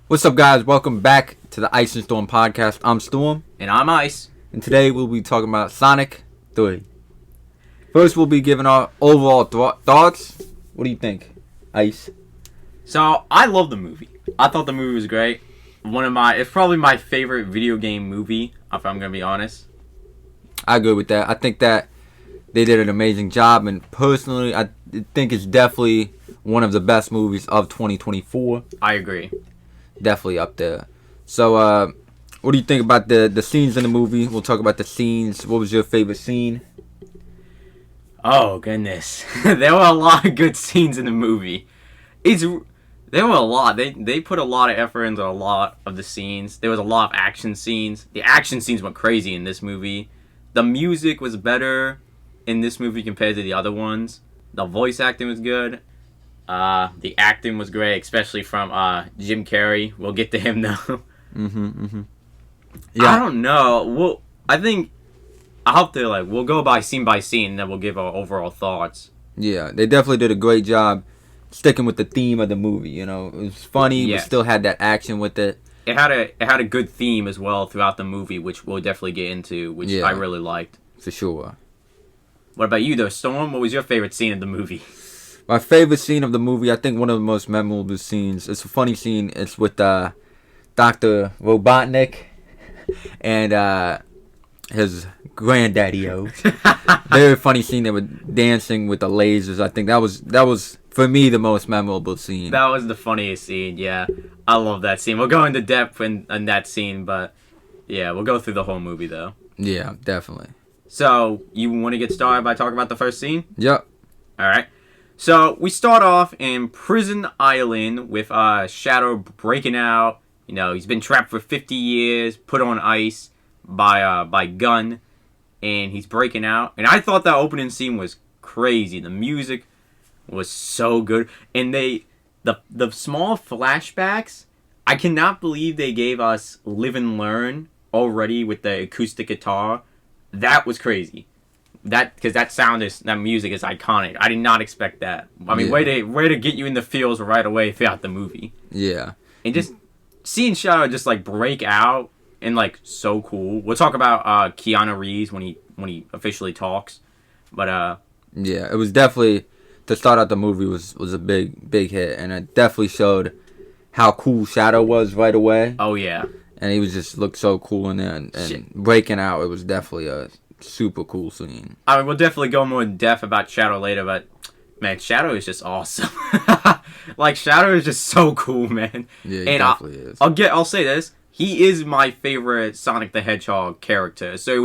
What's up, guys? Welcome back to the Ice and Storm podcast. I'm Storm, And I'm Ice. and today we'll be talking about Sonic 3. First, we'll be giving our overall thoughts. What do you think, Ice? So, I love the movie. I thought the movie was great. It's probably my favorite video game movie, if I'm going to be honest. I agree with that. I think that they did an amazing job, and personally, I think it's definitely one of the best movies of 2024. I agree. Definitely up there. So, what do you think about the scenes in the movie? We'll talk about the scenes. What was your favorite scene? Oh, goodness. There were a lot of good scenes in the movie. There were a lot. They put a lot of effort into a lot of the scenes. There was a lot of action scenes. The action scenes went crazy in this movie. The music was better in this movie compared to the other ones. The voice acting was good. The acting was great, especially from Jim Carrey. We'll get to him though. Yeah. I don't know. I think I hope we'll go by scene, and then we'll give our overall thoughts. Yeah, they definitely did a great job sticking with the theme of the movie. You know, it was funny, but still had that action with it. It had a good theme as well throughout the movie, which we'll definitely get into, which I really liked. For sure. What about you, though, Storm? What was your favorite scene of the movie? My favorite scene of the movie, I think one of the most memorable scenes, it's a funny scene, it's with Dr. Robotnik and his granddaddy-o. Very funny scene. They were dancing with the lasers. I think that was for me the most memorable scene. That was the funniest scene, yeah. I love that scene. We'll go into depth in that scene, but yeah, we'll go through the whole movie, though. Yeah, definitely. So, you want to get started by talking about the first scene? Yep. Alright. So, we start off in Prison Island with Shadow breaking out. You know, he's been trapped for 50 years, put on ice by Gunn, and he's breaking out. And I thought that opening scene was crazy. The music was so good. And the small flashbacks, I cannot believe they gave us Live and Learn already with the acoustic guitar. That was crazy. Because that music is iconic. I did not expect that. I mean, way to get you in the feels right away throughout the movie. Yeah. And just seeing Shadow just like break out and like so cool. We'll talk about Keanu Reeves when he officially talks. But yeah, it was definitely, to start out the movie was a big hit, and it definitely showed how cool Shadow was right away. Oh yeah. And he was just looked so cool in there, and breaking out, it was definitely a super cool scene. I mean, we'll definitely go more in depth about Shadow later, but man, Shadow is just awesome. Like, Shadow is just so cool, man. Yeah, he definitely is. I'll say this: he is my favorite Sonic the Hedgehog character. So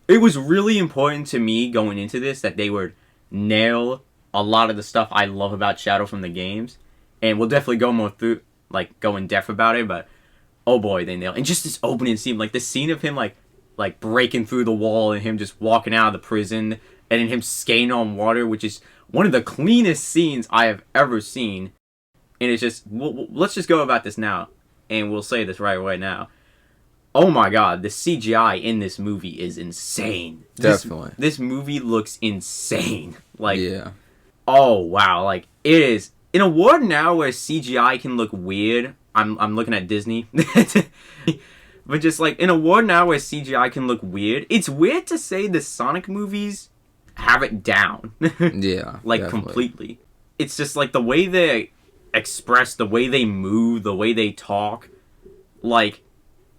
it was really important to me going into this that they would nail a lot of the stuff I love about Shadow from the games, and we'll definitely go more through, like, go in depth about it. But oh boy, they nailed. And just this opening scene, like the scene of him like breaking through the wall and him just walking out of the prison and then him skating on water, which is one of the cleanest scenes I have ever seen. And it's just, let's just go about this now, and we'll say this right away now. Oh my god, the CGI in this movie is insane. Definitely. This movie looks insane. Like, yeah. Oh wow, like it is. In a world now where CGI can look weird, I'm looking at Disney. But just like in a world now where CGI can look weird, it's weird to say the Sonic movies have it down. Yeah. Like, definitely. completely. It's just like the way they express, the way they move, the way they talk. Like,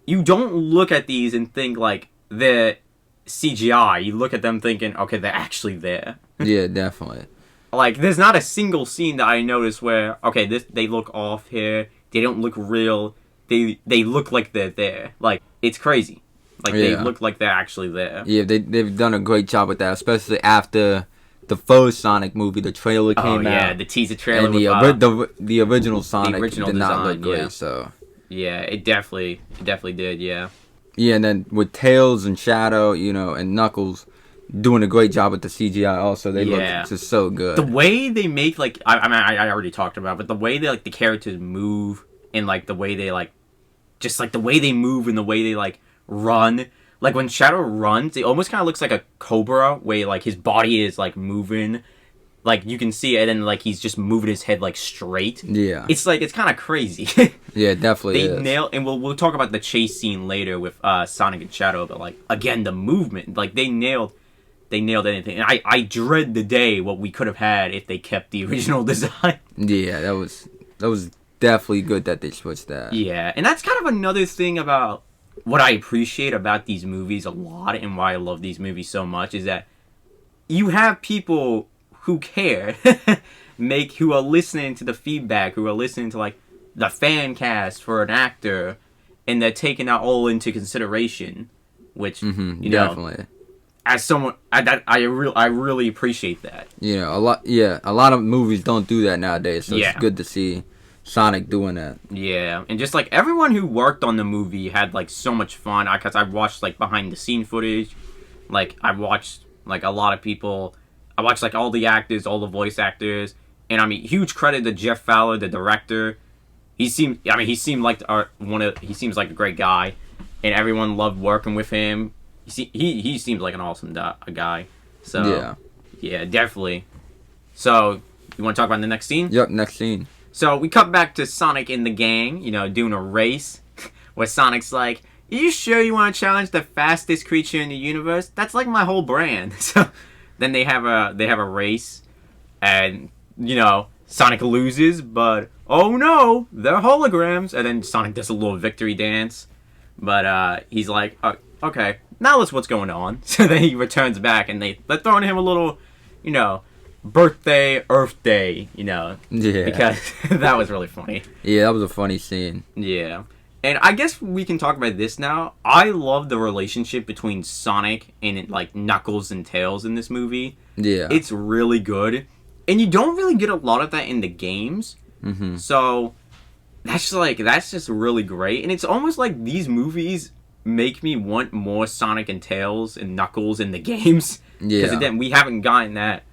you don't look at these and think like they're CGI. You look at them thinking, okay, they're actually there. Yeah, definitely. Like, there's not a single scene that I noticed where, okay, they look off here. They don't look real. They look like they're there. Like, it's crazy. Like, they look like they're actually there. Yeah, they've done a great job with that, especially after the first Sonic movie, the trailer came out. Oh, yeah, the teaser trailer. And the original Sonic did not look great, so. Yeah, it definitely did, yeah. Yeah, and then with Tails and Shadow, you know, and Knuckles doing a great job with the CGI also. They look just so good. The way they make, like, I mean, I already talked about it, but the way they, like, the characters move and, like, the way they, like, just, like, the way they move and the way they, like, run. Like, when Shadow runs, it almost kind of looks like a Cobra, where, like, his body is, like, moving. like you can see it, and like he's just moving his head like straight. Yeah. It's like it's kind of crazy. Yeah, it definitely They is. nail, and we'll talk about the chase scene later with Sonic and Shadow, but like again the movement, like they nailed anything. And I dread the day what we could have had if they kept the original design. Yeah, that was definitely good that they switched that. Yeah, and that's kind of another thing about what I appreciate about these movies a lot, and why I love these movies so much, is that you have people who care, who are listening to the feedback, who are listening to like the fan cast for an actor, and they're taking that all into consideration, which you know, Definitely. as someone, I really appreciate that. You know, a lot of movies don't do that nowadays, so Yeah. it's good to see Sonic doing that. Yeah, and just like everyone who worked on the movie had like so much fun. Because I watched like behind the scene footage, like I watched like a lot of people. I watched like all the actors, all the voice actors, and I mean, huge credit to Jeff Fowler, the director. He seemed like he seems like a great guy, and everyone loved working with him. He seems like an awesome guy. So yeah, definitely. So you want to talk about the next scene? Yep, next scene. So we cut back to Sonic and the gang, you know, doing a race, where Sonic's like, "Are you sure you want to challenge the fastest creature in the universe? That's like my whole brand." So then they have a race, and you know, Sonic loses, but oh no, they're holograms. And then Sonic does a little victory dance, but he's like, "Okay, now let's what's going on." So then he returns back, and they're throwing him a little, you know, birthday, Earth Day, you know, Yeah. because that was really funny. Yeah, that was a funny scene. Yeah. And I guess we can talk about this now. I love the relationship between Sonic and like Knuckles and Tails in this movie. Yeah. It's really good. And you don't really get a lot of that in the games. Mm-hmm. So that's just really great. And it's almost like these movies make me want more Sonic and Tails and Knuckles in the games. Because Yeah. again, we haven't gotten that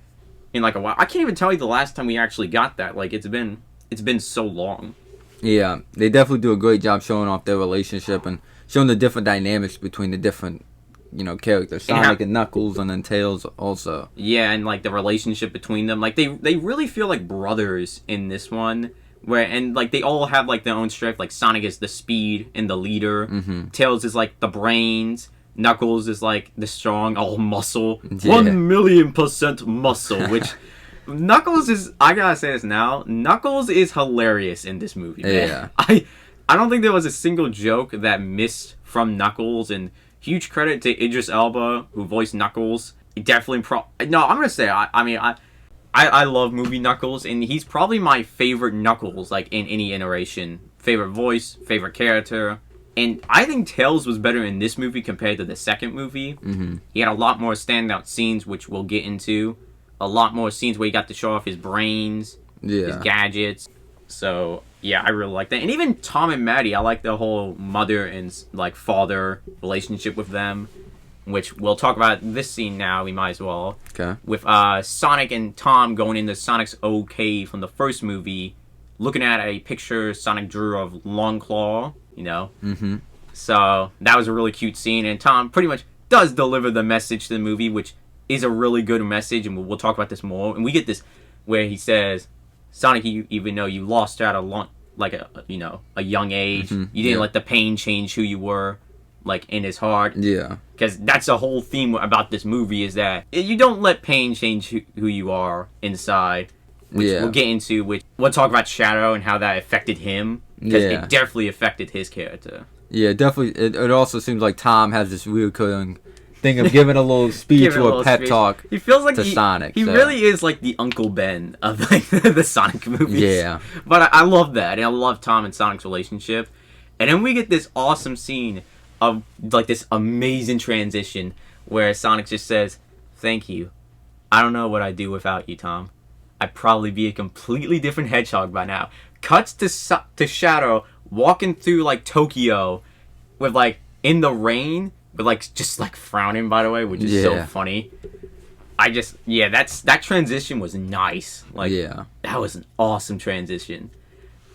in like a while. I can't even tell you the last time we actually got that. Like it's been so long. Yeah, they definitely do a great job showing off their relationship and showing the different dynamics between the different, you know, characters. And Sonic and Knuckles, and then Tails also. Yeah, and like the relationship between them, like they really feel like brothers in this one. And like they all have like their own strength. Like Sonic is the speed and the leader. Mm-hmm. Tails is like the brains. Knuckles is like the strong, all muscle. Yeah. 1,000,000% muscle. Which Knuckles is. I gotta say this now. Knuckles is hilarious in this movie. Man. Yeah. I don't think there was a single joke that missed from Knuckles, and huge credit to Idris Elba who voiced Knuckles. He definitely no, I'm gonna say I love movie Knuckles, and he's probably my favorite Knuckles, like in any iteration. Favorite voice, favorite character. And I think Tails was better in this movie compared to the second movie. Mm-hmm. He had a lot more standout scenes, which we'll get into. A lot more scenes where he got to show off his brains, his Yeah. gadgets. So yeah, I really like that. And even Tom and Maddie, I like the whole mother and like father relationship with them, which we'll talk about this scene now. We might as well. Okay. With Sonic and Tom going into Sonic's old cave from the first movie, looking at a picture Sonic drew of Longclaw, you know. Mm-hmm. So that was a really cute scene, and Tom pretty much does deliver the message to the movie, which is a really good message, and we'll talk about this more. And we get this where he says, "Sonic, even though you lost at a young age, Mhm, you didn't yeah. let the pain change who you were, like in his heart." Yeah. Because that's the whole theme about this movie, is that you don't let pain change who you are inside. Which Yeah. we'll get into, which we'll talk about Shadow and how that affected him. Because Yeah. it definitely affected his character. Yeah, definitely. It also seems like Tom has this recurring thing of giving a little speech Giving a or little a pep speech. talk. He feels like to Sonic, He so. really is like the Uncle Ben of like the Sonic movies. Yeah. But I love that. And I love Tom and Sonic's relationship. And then we get this awesome scene of like this amazing transition where Sonic just says, "Thank you. I don't know what I'd do without you, Tom. I'd probably be a completely different hedgehog by now." Cuts to Shadow walking through like Tokyo with like in the rain, but like just like frowning, by the way, which is so Yeah. funny. That transition was nice. Like Yeah. that was an awesome transition.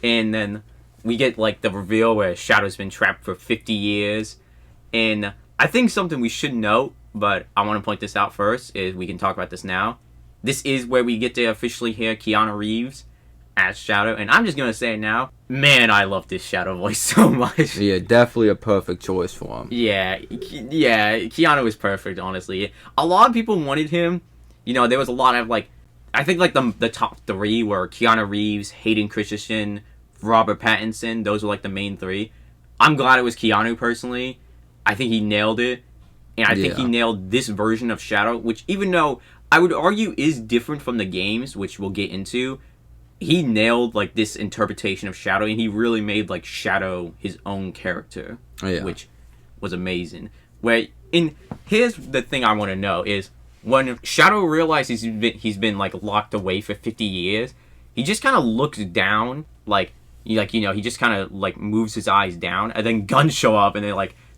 And then we get like the reveal where Shadow's been trapped for 50 years. And I think something we should note, but I want to point this out first, is we can talk about this now. this is where we get to officially hear Keanu Reeves as Shadow. And I'm just gonna say it now, man, I love this Shadow voice so much. Yeah, definitely a perfect choice for him. Yeah, Keanu is perfect, honestly. A lot of people wanted him. You know, there was a lot of, like, I think, like, the top three were Keanu Reeves, Hayden Christensen, Robert Pattinson. Those were, like, the main three. I'm glad it was Keanu, personally. I think he nailed it. And I think he nailed this version of Shadow, which, even though I would argue is different from the games, which we'll get into, he nailed, like, this interpretation of Shadow, and he really made, like, Shadow his own character, which was amazing. Here's the thing I want to know is, when Shadow realizes he's been like locked away for 50 years, he just kind of looks down, he just kind of like moves his eyes down, and then guns show up, and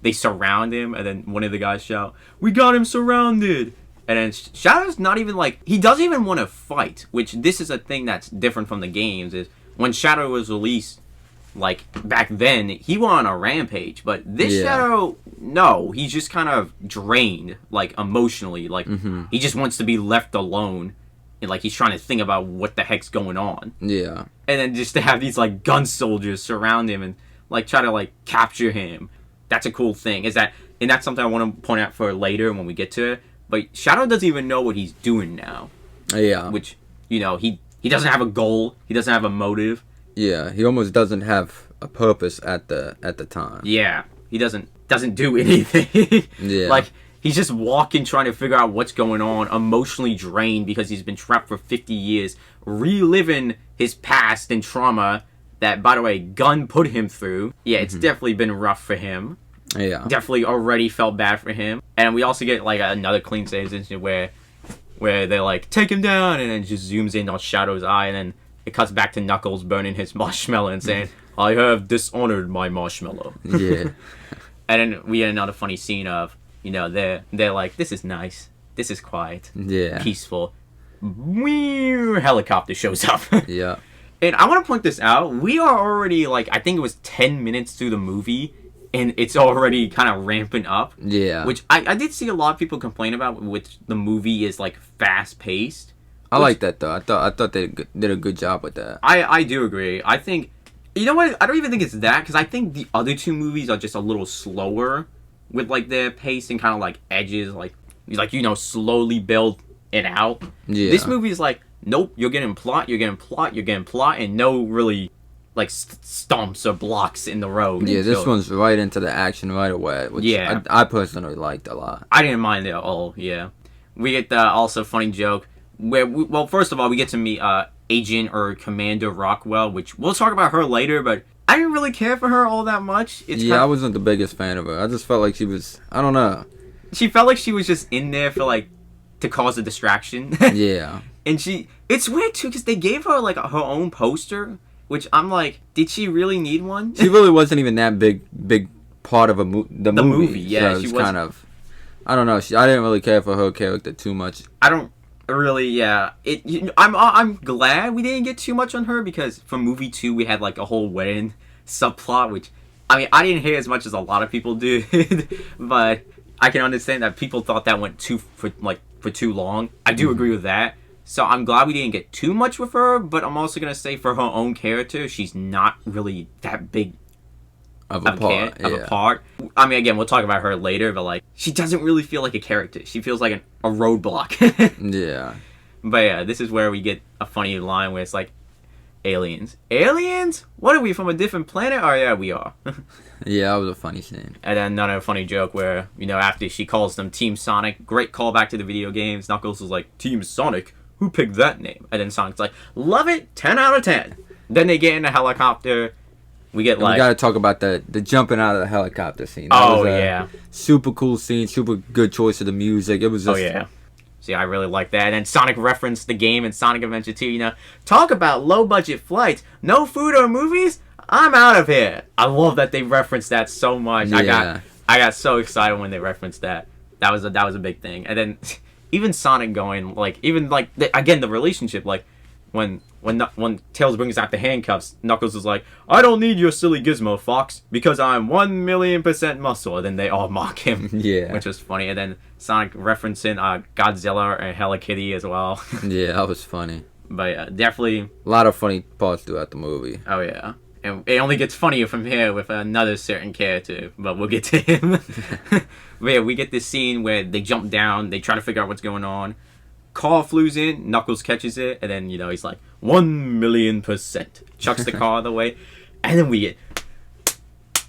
they surround him, and then one of the guys shout, "We got him surrounded!" And then Shadow's not even he doesn't even want to fight, which this is a thing that's different from the games, is when Shadow was released, like, back then, he went on a rampage, but this Shadow, no, he's just kind of drained, like, emotionally, like, he just wants to be left alone, and, like, he's trying to think about what the heck's going on. Yeah. And then just to have these, like, gun soldiers surround him and, like, try to, like, capture him, that's a cool thing, and that's something I want to point out for later when we get to it, but Shadow doesn't even know what he's doing now. Yeah. Which, you know, he doesn't have a goal, he doesn't have a motive. Yeah, he almost doesn't have a purpose at the time. Yeah, he doesn't do anything. Yeah. Like, he's just walking, trying to figure out what's going on, emotionally drained because he's been trapped for 50 years, reliving his past and trauma that, by the way, Gunn put him through. Yeah, it's definitely been rough for him. Yeah. Definitely already felt bad for him. And we also get, like, another clean save incident where they're like, "Take him down," and then just zooms in on Shadow's eye, and then it cuts back to Knuckles burning his marshmallow and saying, "I have dishonored my marshmallow." Yeah. And then we get another funny scene of, you know, they're like, "This is nice. This is quiet. Yeah. Peaceful." Helicopter shows up. Yeah. And I want to point this out. We are already, like, I think it was 10 minutes through the movie, and it's already kind of ramping up. Yeah. Which I did see a lot of people complain about, which the movie is, like, fast-paced. I like that, though. I thought they did a good job with that. I do agree. I think, you know what? I don't even think it's that, because I think the other two movies are just a little slower with, like, their pace and kind of, like, edges, like, you know, slowly build it out. Yeah. This movie is like, nope, you're getting plot, and no really, like, stumps or blocks in the road. Yeah, this one's right into the action right away, which I personally liked a lot. I didn't mind it at all, yeah. We get the also funny joke where, well, first of all, we get to meet Agent or Commander Rockwell, which we'll talk about her later, but I didn't really care for her all that much. I wasn't the biggest fan of her. I just felt like she was, I don't know. She felt like she was just in there for, like, to cause a distraction. Yeah. And it's weird, too, because they gave her, like, her own poster, which I'm like, did she really need one? She really wasn't even that big part of the movie. Yeah, so she was kind of, I don't know. I didn't really care for her character too much. I don't really, yeah. I'm glad we didn't get too much on her, because for movie 2 we had, like, a whole wedding subplot, which, I mean, I didn't hear as much as a lot of people did, but I can understand that people thought that went for too long. I do agree with that. So I'm glad we didn't get too much with her, but I'm also going to say for her own character, she's not really that big of a part. I mean, again, we'll talk about her later, but, like, she doesn't really feel like a character. She feels like a roadblock. Yeah. But yeah, this is where we get a funny line where it's like, aliens? Aliens? What are we, from a different planet? Oh yeah, we are. Yeah, that was a funny scene. And then another funny joke where, you know, after she calls them Team Sonic, great callback to the video games, Knuckles was like, "Team Sonic? Who picked that name?" And then Sonic's like, "Love it, 10 out of 10. Then they get in a helicopter. We get, like... We gotta talk about the jumping out of the helicopter scene. That was yeah. Super cool scene, super good choice of the music. It was just... Oh, yeah. See, I really like that. And then Sonic referenced the game in Sonic Adventure 2, you know, talk about low-budget flights, no food or movies, I'm out of here. I love that they referenced that so much. Yeah. I got so excited when they referenced that. That was a big thing. And then even Sonic going, like, even, like, again, the relationship, like, when Tails brings out the handcuffs, Knuckles is like, "I don't need your silly gizmo, Fox, because I'm 1,000,000% muscle." And then they all mock him, Yeah. which was funny. And then Sonic referencing Godzilla and Hello Kitty as well. Yeah, that was funny. But definitely, A lot of funny parts throughout the movie. oh yeah. And it only gets funnier from here with another certain character, but we'll get to him. But yeah, we get this scene where they jump down, they try to figure out what's going on. Car flews in, Knuckles catches it, and then, he's like, 1,000,000%. Chucks the car the way. And then we get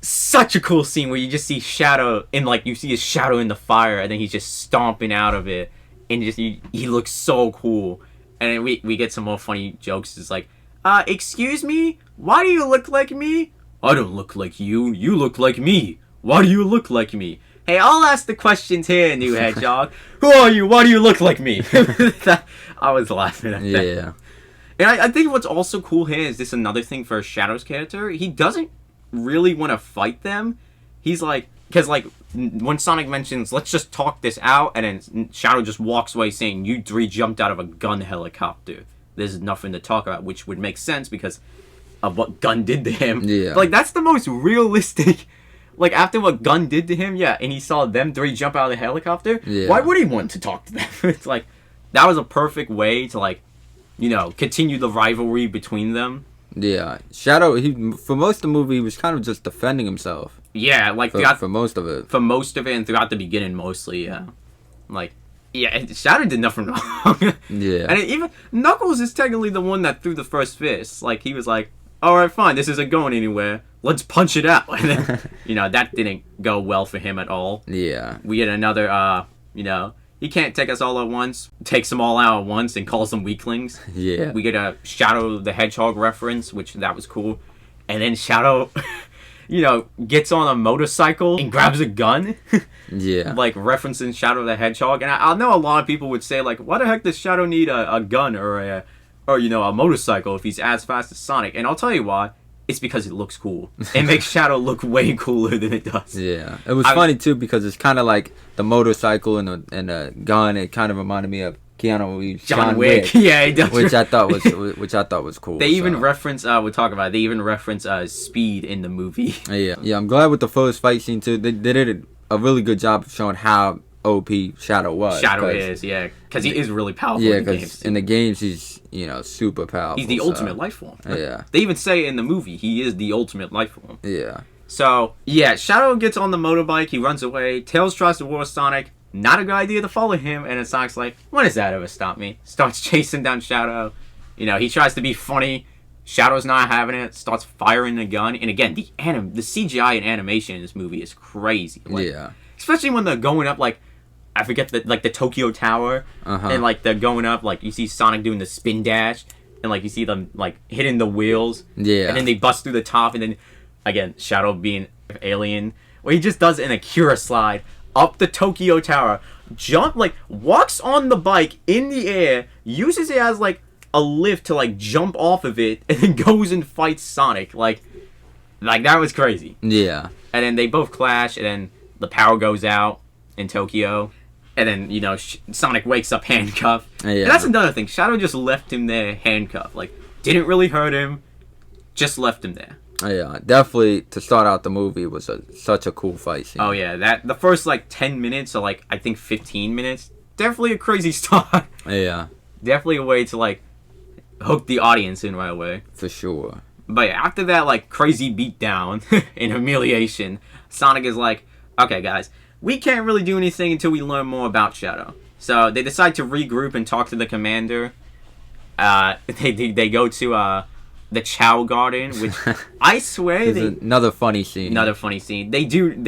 such a cool scene where you just see Shadow, you see his shadow in the fire, and then he's just stomping out of it. And he looks so cool. And then we get some more funny jokes. It's like, excuse me? Why do you look like me? I don't look like you. You look like me. Why do you look like me? Hey, I'll ask the questions here, new hedgehog. Who are you? Why do you look like me? I was laughing at that. Yeah. And I think what's also cool here is this another thing for Shadow's character. He doesn't really want to fight them. He's like, because when Sonic mentions, let's just talk this out, and then Shadow just walks away saying, you three jumped out of a gun helicopter. There's nothing to talk about, which would make sense because of what Gun did to him. Yeah. But, that's the most realistic. After what Gun did to him, yeah, and he saw them three jump out of the helicopter, Yeah. why would he want to talk to them? It's that was a perfect way to, continue the rivalry between them. Yeah. Shadow, for most of the movie, he was kind of just defending himself. Yeah, For most of it. For most of it and throughout the beginning, mostly, yeah. Shadow did nothing wrong. Yeah. And even Knuckles is technically the one that threw the first fist. He was like, alright, fine, this isn't going anywhere. Let's punch it out. And then, that didn't go well for him at all. Yeah. We get another, he can't take us all at once. Takes them all out at once and calls them weaklings. Yeah. We get a Shadow the Hedgehog reference, which that was cool. And then Shadow, gets on a motorcycle and grabs a gun. Yeah. Referencing Shadow the Hedgehog. And I know a lot of people would say, why the heck does Shadow need a gun or a motorcycle if he's as fast as Sonic? And I'll tell you why. It's because it looks cool. It makes Shadow look way cooler than it does. Yeah. It was funny, too, because it's kind of like the motorcycle and the gun. It kind of reminded me of Keanu Reeves. John Wick. Yeah, it does. Which I thought was cool. They even reference, we'll talk about it, they even reference Speed in the movie. Yeah. Yeah, I'm glad with the first fight scene, too. They did a really good job of showing how OP Shadow was. Shadow is, yeah. Because he is really powerful Yeah, in the games. because in the games, he's, super powerful. He's the ultimate life form. Yeah. They even say in the movie, he is the ultimate life form. Yeah. So, yeah, Shadow gets on the motorbike, he runs away, Tails tries to war Sonic, not a good idea to follow him, and then Sonic's like, when does that ever stop me? Starts chasing down Shadow. He tries to be funny, Shadow's not having it, starts firing the gun, and again, the CGI and animation in this movie is crazy. Yeah. Especially when they're going up, I forget the Tokyo Tower, and they're going up, you see Sonic doing the spin dash, and you see them hitting the wheels, Yeah. and then they bust through the top, and then again Shadow being alien, where he just does an Akira slide up the Tokyo Tower, walks on the bike in the air, uses it as a lift to jump off of it, and then goes and fights Sonic. That was crazy. Yeah. And then they both clash, and then the power goes out in Tokyo. And then, Sonic wakes up handcuffed. Yeah. And that's another thing. Shadow just left him there handcuffed. Didn't really hurt him. Just left him there. Yeah, definitely to start out the movie was such a cool fight scene. Oh, yeah. The first, 10 minutes or, I think 15 minutes. Definitely a crazy start. Yeah. Definitely a way to, hook the audience in right away. For sure. But after that, crazy beatdown and humiliation, Sonic is like, okay, guys, we can't really do anything until we learn more about Shadow. So they decide to regroup and talk to the commander. They go to the Chow Garden, which I swear another funny scene. Another funny scene. They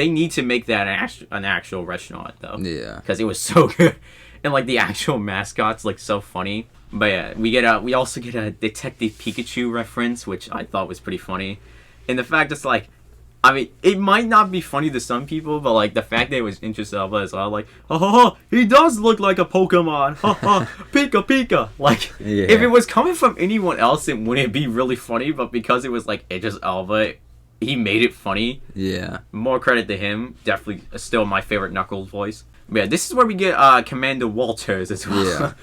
need to make that an actual restaurant though. Yeah. Because it was so good, and the actual mascot's so funny. But yeah, we also get a Detective Pikachu reference, which I thought was pretty funny, and the fact it's it might not be funny to some people, but the fact that it was Idris Elba as well, he does look like a Pokemon, Pika Pika. Yeah. If it was coming from anyone else, it wouldn't be really funny, but because it was Idris Elba, he made it funny. Yeah. More credit to him. Definitely still my favorite Knuckles voice. But yeah, this is where we get Commander Walters as well. Yeah.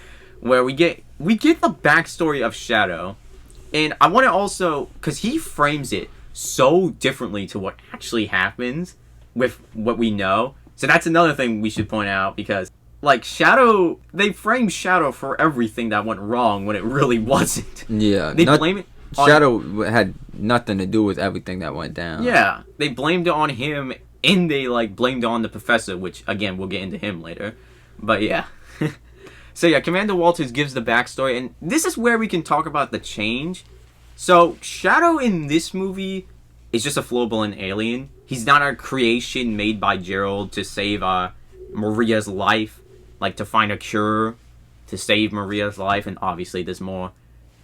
where we get the backstory of Shadow, and I want to also, because he frames it so differently to what actually happens with what we know. So that's another thing we should point out, because like Shadow, they frame Shadow for everything that went wrong when it really wasn't. Yeah, They blame it on, Shadow had nothing to do with everything that went down. yeah, they blamed it on him, and they like blamed it on the professor, which again we'll get into him later. But yeah. So yeah, Commander Walters gives the backstory, and this is where we can talk about the change. So Shadow in this movie is just a full-blown alien. He's not a creation made by Gerald to save Maria's life, like to find a cure to save Maria's life. And obviously there's more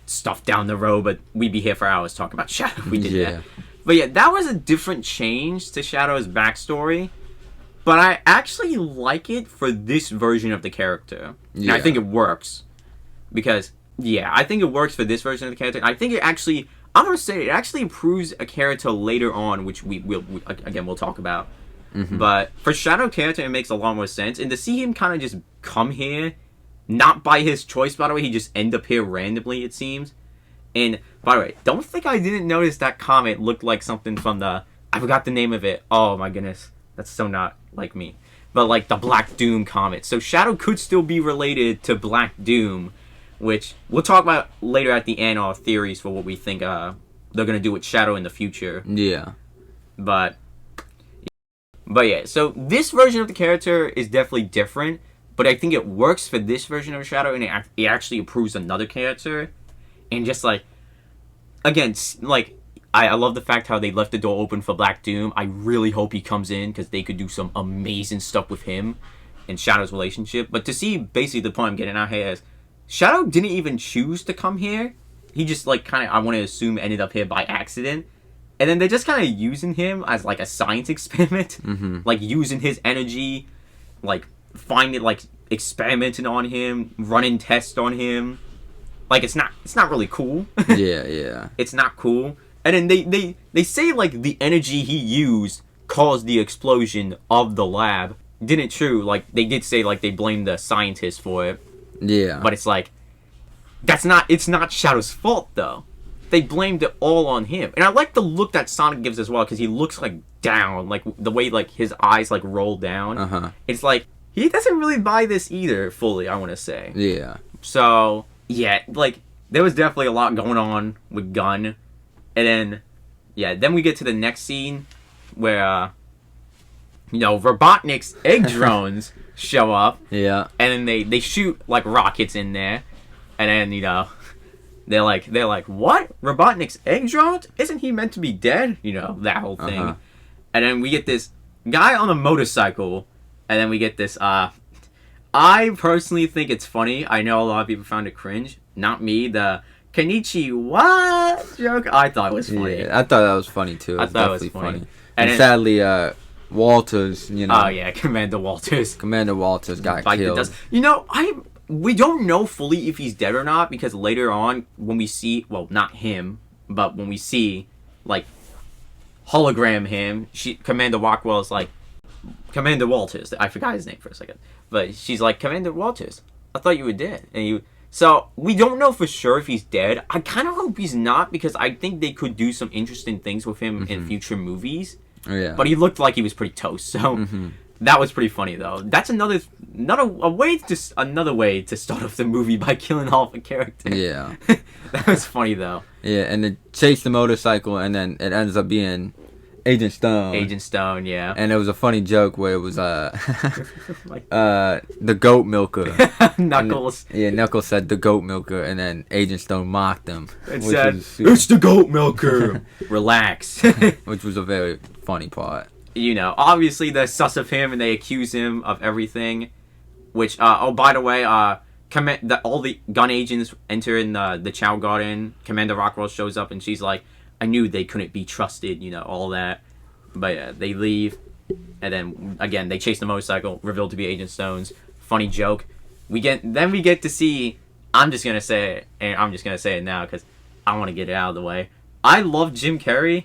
stuff down the road, but we'd be here for hours talking about Shadow. We did that. But yeah, that was a different change to Shadow's backstory. But I actually like it for this version of the character. And I think it works. Because, yeah, I think it works for this version of the character. I think it actually, I'm going to say, it actually improves a character later on, which we'll talk about. Mm-hmm. But for Shadow character, it makes a lot more sense. And to see him kind of just come here, not by his choice, by the way, he just end up here randomly, it seems. And, by the way, don't think I didn't notice that comet looked like something from the, I forgot the name of it. Oh my goodness. That's so not like me. But like the Black Doom comet. So Shadow could still be related to Black Doom, which we'll talk about later at the end, our theories for what we think they're going to do with Shadow in the future. Yeah. But yeah, so this version of the character is definitely different, but I think it works for this version of Shadow, and it actually improves another character. And just like, again, like, I love the fact how they left the door open for Black Doom. I really hope he comes in, because they could do some amazing stuff with him and Shadow's relationship. But to see, basically the point I'm getting out here is, Shadow didn't even choose to come here. He just, like, kind of, I want to assume, ended up here by accident. And then they're just kind of using him as, like, a science experiment. Mm-hmm. Like, using his energy, like, finding, like, experimenting on him, running tests on him. Like, it's not really cool. Yeah. It's not cool. And then they say, like, the energy he used caused the explosion of the lab. Didn't true. Like, they did say, like, they blamed the scientists for it. Yeah. But it's like, it's not Shadow's fault, though. They blamed it all on him. And I like the look that Sonic gives as well, because he looks, like, down. Like, the way, like, his eyes, like, roll down. Uh-huh. It's like, he doesn't really buy this either, fully, I want to say. Yeah. So, yeah, like, there was definitely a lot going on with Gunn. And then, yeah, then we get to the next scene where, Robotnik's egg drones show up. Yeah. And then they shoot, like, rockets in there. And then, they're like, what? Robotnik's egg drones? Isn't he meant to be dead? That whole thing. Uh-huh. And then we get this guy on a motorcycle. And then we get this, I personally think it's funny. I know a lot of people found it cringe. Not me, the Kenichi what joke? I thought it was funny. Yeah, I thought that was funny too. I thought it was funny. And sadly, Walters, Oh yeah, Commander Walters got killed. We don't know fully if he's dead or not, because later on when we see, well, not him, but when we see, like, hologram him, Commander Rockwell is like, Commander Walters. I forgot his name for a second, but she's like, Commander Walters, I thought you were dead, and So, we don't know for sure if he's dead. I kind of hope he's not, because I think they could do some interesting things with him in future movies. Oh, yeah. But he looked like he was pretty toast, so that was pretty funny, though. That's another way to start off the movie by killing off a character. Yeah. That was funny, though. Yeah, and they chase the motorcycle, and then it ends up being Agent Stone. Agent Stone, yeah. And it was a funny joke where it was Like, the goat milker. Knuckles. Knuckles said the goat milker, and then Agent Stone mocked him. It said, it's the goat milker. Relax. Which was a very funny part. Obviously they're sus of him and they accuse him of everything. Which, by the way, all the gun agents enter in the Chow Garden. Commander Rockwell shows up and she's like, I knew they couldn't be trusted, all that. But yeah, they leave. And then, again, they chase the motorcycle, revealed to be Agent Stone's. Funny joke. We get to see, I'm just going to say it, and I'm just going to say it now because I want to get it out of the way. I love Jim Carrey.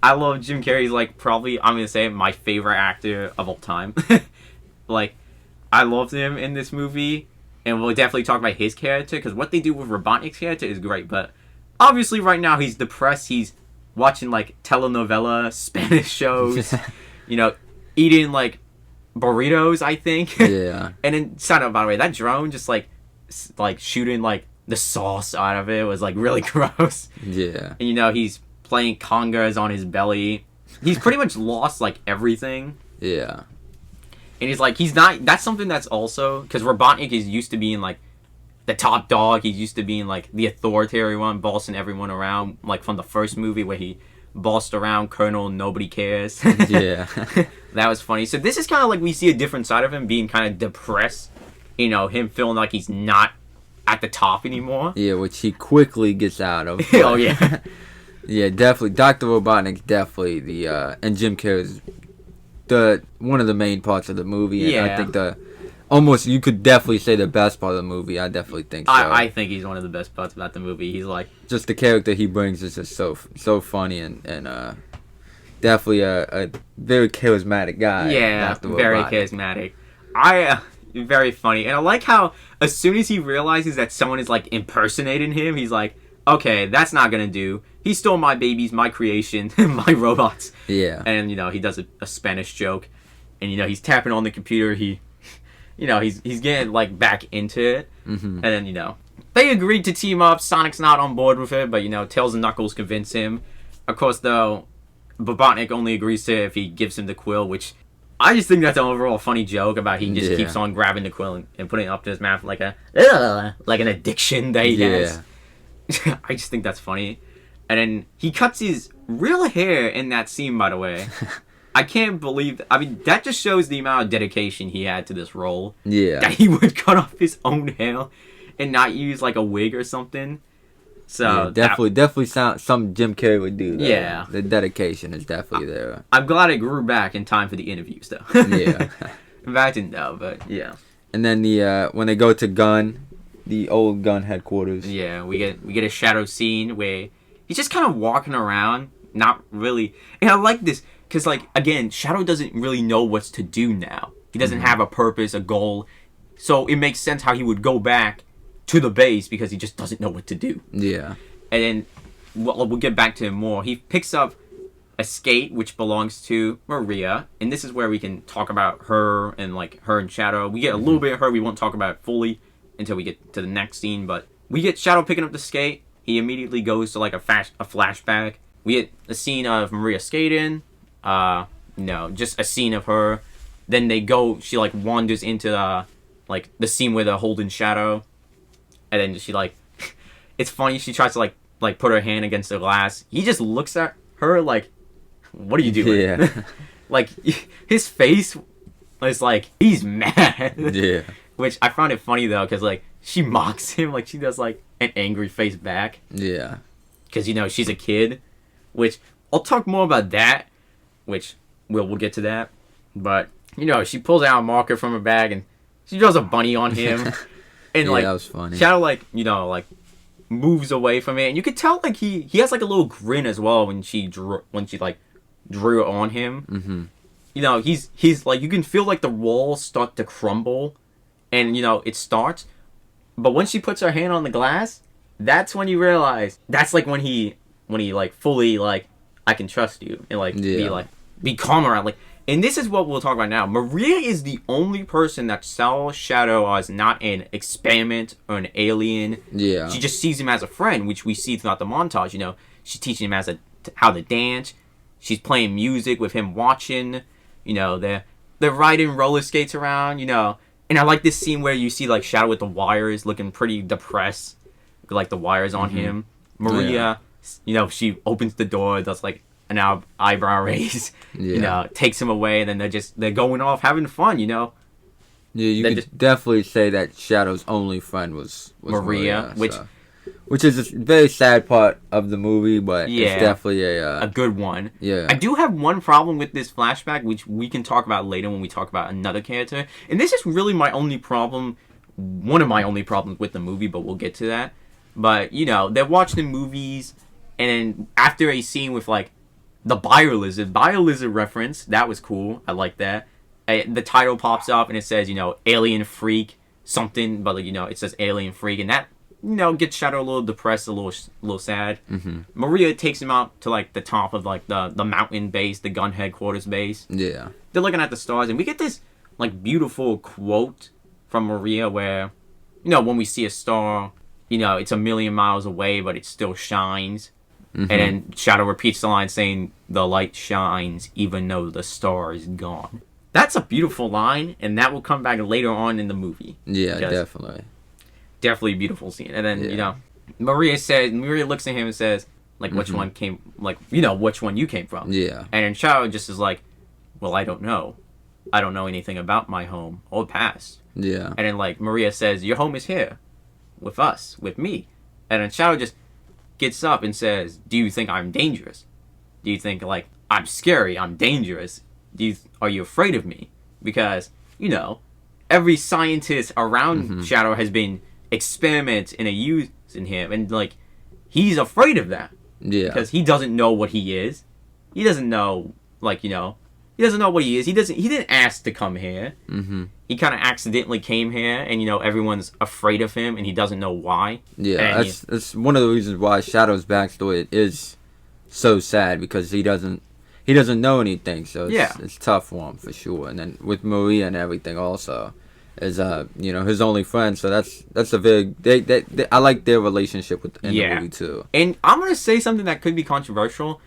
I love Jim Carrey. He's, like, probably, I'm going to say, my favorite actor of all time. Like, I loved him in this movie. and we'll definitely talk about his character because what they do with Robotnik's character is great. But obviously, right now he's depressed. He's watching like telenovela Spanish shows, you know, eating like burritos, I think. Yeah. And then, sign up by the way, that drone just like shooting like the sauce out of it was like really gross. Yeah. And you know, he's playing congas on his belly. He's pretty much lost like everything. Yeah. And he's like, he's not. That's something that's also because Robotnik is used to being like the top dog. He's used to being like the authoritarian one, bossing everyone around. Like from the first movie where he bossed around Colonel Nobody Cares. Yeah. That was funny. So this is kind of like we see a different side of him being kind of depressed. You know, him feeling like he's not at the top anymore. Yeah, which he quickly gets out of. Oh yeah. Yeah, definitely. Dr. Robotnik's definitely the and Jim Carrey's one of the main parts of the movie. And Yeah. I think almost you could definitely say the best part of the movie. I definitely think so. I think he's one of the best parts about the movie. He's like just the character he brings is just so funny and definitely a very charismatic guy. yeah, Dr. very Robotnik. charismatic. Very funny. And I like how as soon as he realizes that someone is like impersonating him, he's like, okay, that's not gonna do. He stole my babies, my creation, my robots. Yeah. And you know, he does a Spanish joke, and you know, he's tapping on the computer. He, you know, he's getting like back into it, Mm-hmm. and then you know, they agreed to team up. Sonic's not on board with it, but you know, Tails and Knuckles convince him. Of course, though, Robotnik only agrees to it if he gives him the quill, which I just think that's an overall funny joke about he just Yeah. keeps on grabbing the quill and putting it up to his mouth like like an addiction that he has. I just think that's funny. And then he cuts his real hair in that scene, by the way. I can't believe I mean, that just shows the amount of dedication he had to this role. Yeah. That he would cut off his own hair and not use like a wig or something. So Yeah, definitely some Jim Carrey would do. Though. Yeah. The dedication is definitely there. I'm glad it grew back in time for the interviews, though. Yeah. I didn't know, but yeah. And then when they go to Gun, the old Gun headquarters. Yeah, we get a shadow scene where he's just kind of walking around, not really. And I like this because, like, again, Shadow doesn't really know what to do now. He doesn't have a purpose, a goal. So it makes sense how he would go back to the base because he just doesn't know what to do. Yeah. And then we'll get back to him more. He picks up a skate which belongs to Maria, and this is where we can talk about her and like her and Shadow. We get a little bit of her. We won't talk about it fully until we get to the next scene, but we get Shadow picking up the skate. He immediately goes to like a flashback. We get a scene of Maria skating. No, just a scene of her. Then she like wanders into like the scene where they're holding Shadow, and then she like, it's funny. She tries to like put her hand against the glass. He just looks at her like, "What are you doing?" Yeah. Like his face was like he's mad. Yeah. Which I found it funny though, because like she mocks him, like she does like an angry face back, Yeah. because you know she's a kid. Which I'll talk more about that. Which we'll get to that. But you know she pulls out a marker from her bag and she draws a bunny on him, and Yeah, like that was funny. Shadow like moves away from it, and you could tell like he has like a little grin as well when she drew it on him. Mm-hmm. You know he's like you can feel like the walls start to crumble. And, you know, it starts. But when she puts her hand on the glass, that's when you realize. That's, like, when he like, fully, like, I can trust you. And, like, be calm around. Like, and this is what we'll talk about now. Maria is the only person that saw Shadow as not an experiment or an alien. Yeah. She just sees him as a friend, which we see throughout the montage. You know, she's teaching him how to dance. She's playing music with him watching. You know, they're riding roller skates around, you know. And I like this scene where you see like Shadow with the wires looking pretty depressed, like the wires on him. Maria, you know, she opens the door, does like an eyebrow raise, you know, takes him away, and then they're going off having fun, you know. Yeah, you could definitely say that Shadow's only friend was Maria, which is a very sad part of the movie, but it's definitely a good one. Yeah. I do have one problem with this flashback, which we can talk about later when we talk about another character. And this is really one of my only problems with the movie, but we'll get to that. But, you know, they're watching movies, and then after a scene with, like, the Bio-Lizard reference, that was cool. I like that. The title pops up, and it says, you know, Alien Freak, something, but like, it says alien freak, and that gets Shadow a little depressed, a little sad. Maria takes him out to like the top of like the mountain base, the gun headquarters base. Yeah. They're looking at the stars, and we get this like beautiful quote from Maria where, when we see a star, it's a million miles away, but it still shines. And then Shadow repeats the line saying, "The light shines even though the star is gone." That's a beautiful line, and that will come back later on in the movie. Yeah, definitely. Definitely a beautiful scene. And then, Maria looks at him and says, like, which one came, like, which one you came from. Yeah. And then Shadow just is like, well, I don't know. I don't know anything about my home or past. Yeah. And then, like, Maria says, your home is here. With us. With me. And then Shadow just gets up and says, do you think I'm dangerous? Do you think, like, I'm scary, I'm dangerous? Are you afraid of me? Because, every scientist around Shadow has been experimenting and using him. And, like, he's afraid of that. Yeah. Because he doesn't know what he is. He doesn't know, like, he doesn't know what he is. He didn't ask to come here. He kind of accidentally came here, and everyone's afraid of him, and he doesn't know why. Yeah, that's one of the reasons why Shadow's backstory is so sad, because he doesn't know anything. So it's tough for him for sure. And then with Maria and everything also is his only friend. So that's a very I like their relationship in the movie too. And I'm gonna say something that could be controversial.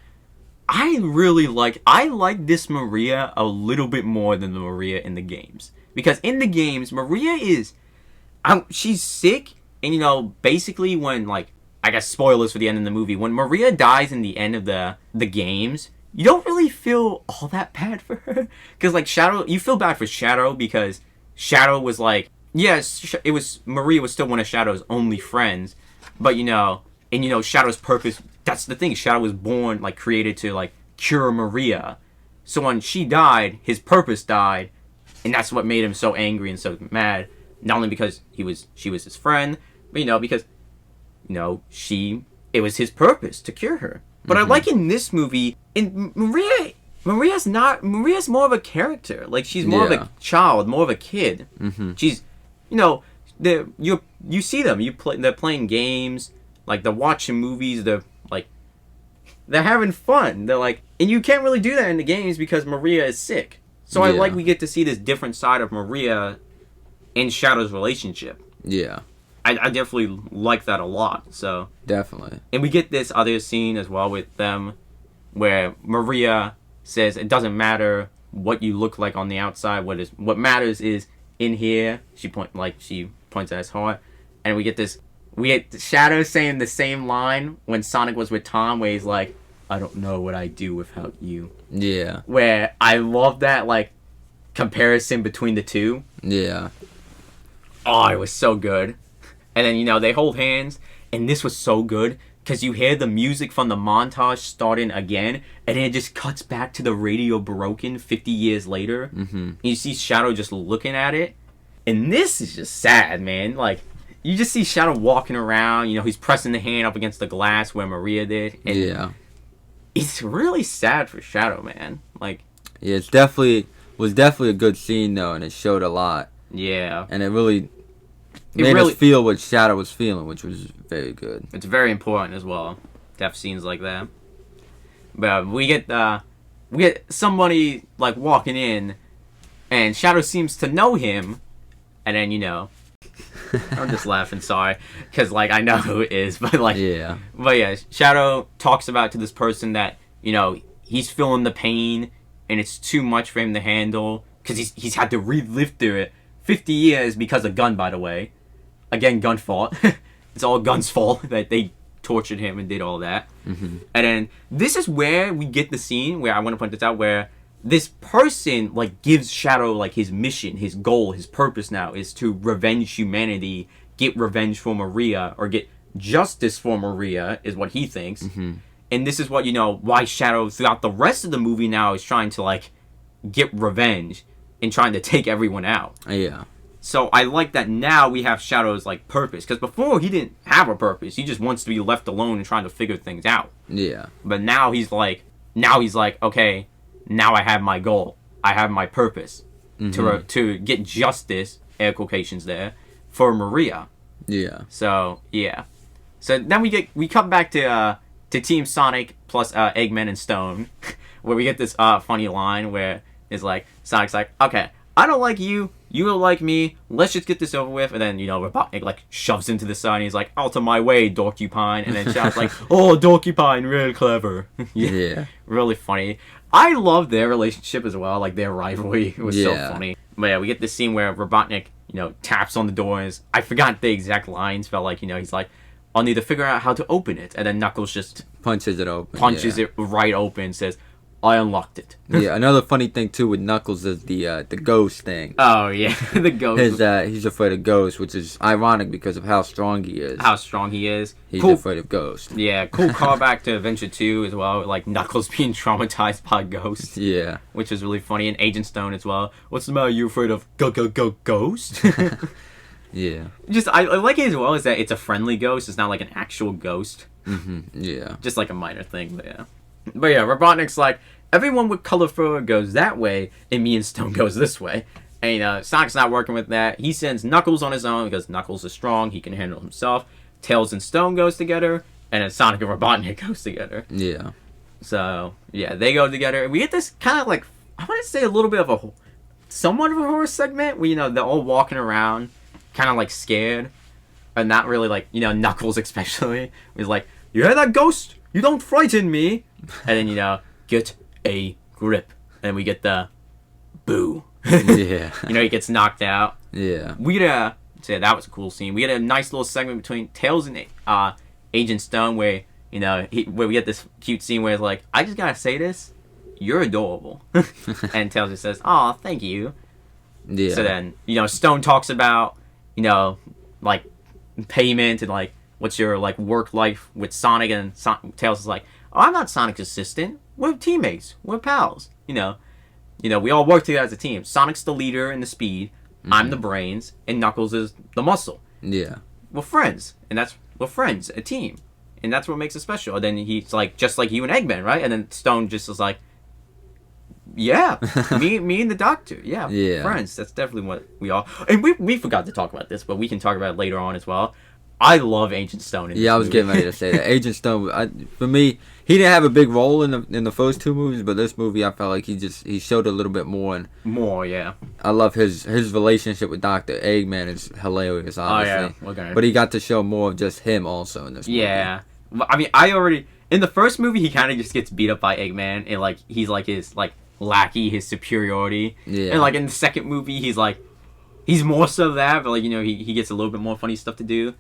I like this Maria a little bit more than the Maria in the games. Because in the games, Maria she's sick, and basically when, like, I guess spoilers for the end of the movie, when Maria dies in the end of the games, you don't really feel all that bad for her. Because, like, you feel bad for Shadow because Shadow was like, yes, Maria was still one of Shadow's only friends, but, Shadow's purpose, that's the thing, Shadow was born, like, created to, like, cure Maria. So when she died, his purpose died, and that's what made him so angry and so mad. Not only because she was his friend, but, because, it was his purpose to cure her. But I like in this movie, Maria's more of a character. Like, she's more of a child, more of a kid. She's, you see them, they're playing games, like, they're watching movies, they're having fun. They're like, and you can't really do that in the games because Maria is sick. So I like we get to see this different side of Maria and Shadow's relationship. Yeah. I definitely like that a lot. So definitely. And we get this other scene as well with them where Maria says it doesn't matter what you look like on the outside. What matters is in here. She points at his heart, and we get Shadow saying the same line when Sonic was with Tom, where he's like, I don't know what I'd do without you. Yeah. Where I love that, like, comparison between the two. Yeah. Oh, it was so good. And then, they hold hands, and this was so good, because you hear the music from the montage starting again, and then it just cuts back to the radio broken 50 years later. And you see Shadow just looking at it, and this is just sad, man. Like, you just see Shadow walking around, he's pressing the hand up against the glass where Maria did. And it's really sad for Shadow, man. Like, yeah, was definitely a good scene though, and it showed a lot. Yeah, and it really made us feel what Shadow was feeling, which was very good. It's very important as well to have scenes like that. But we get somebody like walking in, and Shadow seems to know him, and then I'm just laughing, sorry, because, like, I know who it is, but, like, but yeah, Shadow talks about to this person that, he's feeling the pain, and it's too much for him to handle, because he's had to relive through it 50 years because of Gun, by the way. Again, Gun fault. It's all Gun's fault that they tortured him and did all that. And then this is where we get the scene where I want to point this out, where this person, like, gives Shadow, like, his mission, his goal, his purpose now is to revenge humanity, get revenge for Maria, or get justice for Maria, is what he thinks. And this is what, why Shadow throughout the rest of the movie now is trying to, like, get revenge and trying to take everyone out. Yeah. So I like that now we have Shadow's, like, purpose. Because before, he didn't have a purpose. He just wants to be left alone and trying to figure things out. Yeah. But now he's like, okay, now I have my goal. I have my purpose to get justice, air quotations there, for Maria. Yeah. So yeah. So then we come back to Team Sonic plus Eggman and Stone, where we get this funny line where it's like Sonic's like, okay, I don't like you, you don't like me, let's just get this over with. And then Robotnik like shoves him to the side and he's like, out of my way, Dorcupine. And then Shadow's like, oh, Dorcupine, real clever. Yeah. Really funny. I love their relationship as well, like their rivalry. It was so funny. But yeah, we get this scene where Robotnik, taps on the door and I forgot the exact lines, felt like, he's like, I'll need to figure out how to open it. And then Knuckles just punches it open. Punches it right open, says, I unlocked it. Yeah, another funny thing too with Knuckles is the ghost thing. Oh yeah, the ghost. He's afraid of ghosts, which is ironic because of how strong he is. He's afraid of ghosts. Yeah, cool callback to Adventure 2 as well, like Knuckles being traumatized by ghosts. Yeah. Which is really funny, and Agent Stone as well. What's the matter? You afraid of ghost? Yeah. Just I like it as well is that it's a friendly ghost. It's not like an actual ghost. Mm-hmm. Yeah. Just like a minor thing, but yeah. But yeah, Robotnik's like, everyone with color fur goes that way, and me and Stone goes this way. And Sonic's not working with that. He sends Knuckles on his own because Knuckles is strong. He can handle himself. Tails and Stone goes together, and then Sonic and Robotnik goes together. Yeah. So yeah, they go together, and we get this kind of like, I want to say a little bit of a, somewhat of a horror segment where they're all walking around, kind of like scared, and not really like Knuckles especially. He's like, you hear that ghost? You don't frighten me. And then get a grip, and we get the boo. Yeah. He gets knocked out. Yeah. That was a cool scene. We had a nice little segment between Tails and Agent Stone where where we get this cute scene where it's like, I just gotta say this, you're adorable. And Tails just says, aw, thank you. Yeah. So then Stone talks about like payment and like what's your like work life with Sonic, and Tails is like, oh, I'm not Sonic's assistant. We're teammates. We're pals. We all work together as a team. Sonic's the leader and the speed. Mm-hmm. I'm the brains, and Knuckles is the muscle. Yeah. We're friends, we're friends, a team, and that's what makes it special. And then he's like, just like you and Eggman, right? And then Stone just is like, yeah, me and the Doctor, yeah, friends. That's definitely what we are. And we forgot to talk about this, but we can talk about it later on as well. I love Agent Stone. I was getting ready to say that. Agent Stone, for me, he didn't have a big role in the first two movies, but this movie I felt like he showed a little bit more. And yeah. I love his relationship with Dr. Eggman is hilarious, obviously. Oh, yeah. Okay. But he got to show more of just him also in this movie. Yeah. I mean, in the first movie, he kind of just gets beat up by Eggman, and like he's like his like lackey, his superiority. Yeah. And like in the second movie, he's more so that, but like he gets a little bit more funny stuff to do.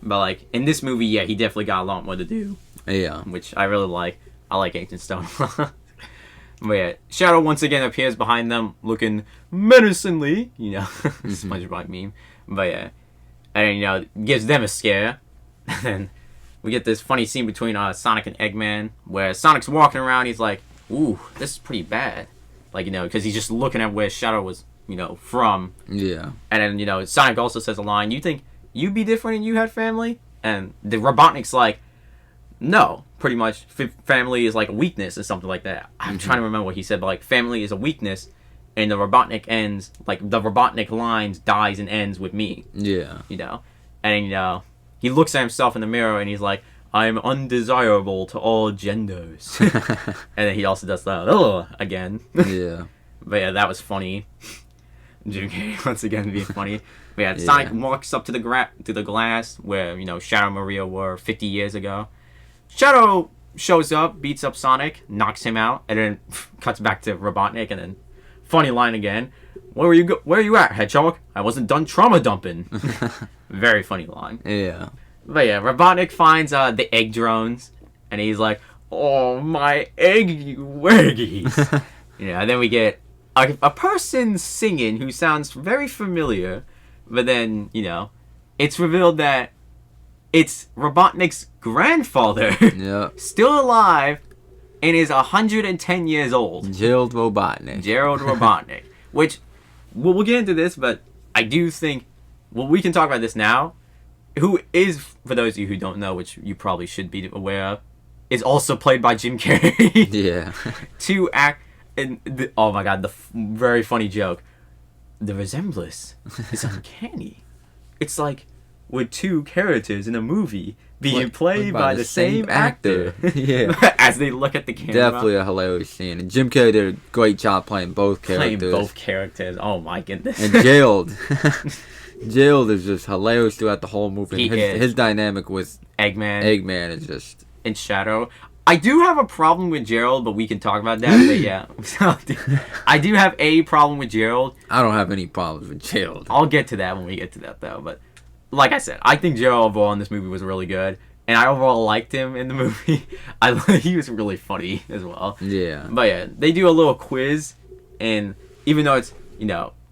But like in this movie, yeah, he definitely got a lot more to do. Yeah. Which I really like. I like Agent Stone. But yeah, Shadow once again appears behind them looking menacingly, SpongeBob meme. But yeah. And gives them a scare. And then we get this funny scene between Sonic and Eggman where Sonic's walking around, he's like, ooh, this is pretty bad. Like, because he's just looking at where Shadow was, from. Yeah. And then, Sonic also says a line, you think you'd be different and you had family? And the Robotnik's like, no, pretty much family is like a weakness or something like that. I'm trying to remember what he said, but like family is a weakness, and the Robotnik ends, like the Robotnik lines dies and ends with me. Yeah. And then, he looks at himself in the mirror and he's like, I'm undesirable to all genders. And then he also does that, again. Yeah. But yeah, that was funny. Jim Carrey once again being funny. But yeah, Sonic walks up to the glass where, Shadow and Maria were 50 years ago. Shadow shows up, beats up Sonic, knocks him out, and then cuts back to Robotnik, and then funny line again. Where are you at, Hedgehog? I wasn't done trauma dumping. Very funny line. Yeah. But yeah, Robotnik finds the egg drones, and he's like, oh, my eggy waggies. And then we get a person singing who sounds very familiar, but then, it's revealed that it's Robotnik's grandfather, still alive, and is 110 years old. Gerald Robotnik. Which, we'll get into this, but I do think, we can talk about this now, who is, for those of you who don't know, which you probably should be aware of, is also played by Jim Carrey. Yeah. To act, oh my god, the very funny joke. The resemblance is uncanny. it's like with two characters in a movie being played by the same actor. Yeah. As they look at the camera. Definitely a hilarious scene. And Jim Carrey did a great job playing both characters. Playing both characters. Oh my goodness. And Gerald. Gerald is just hilarious throughout the whole movie. His dynamic with Eggman is just... In Shadow. I do have a problem with Gerald, but we can talk about that. But yeah. I do have a problem with Gerald. I don't have any problems with Gerald. I'll get to that when we get to that, though. But like I said, I think Gerald overall in this movie was really good. And I overall liked him in the movie. He was really funny as well. Yeah. But yeah, they do a little quiz. And even though it's,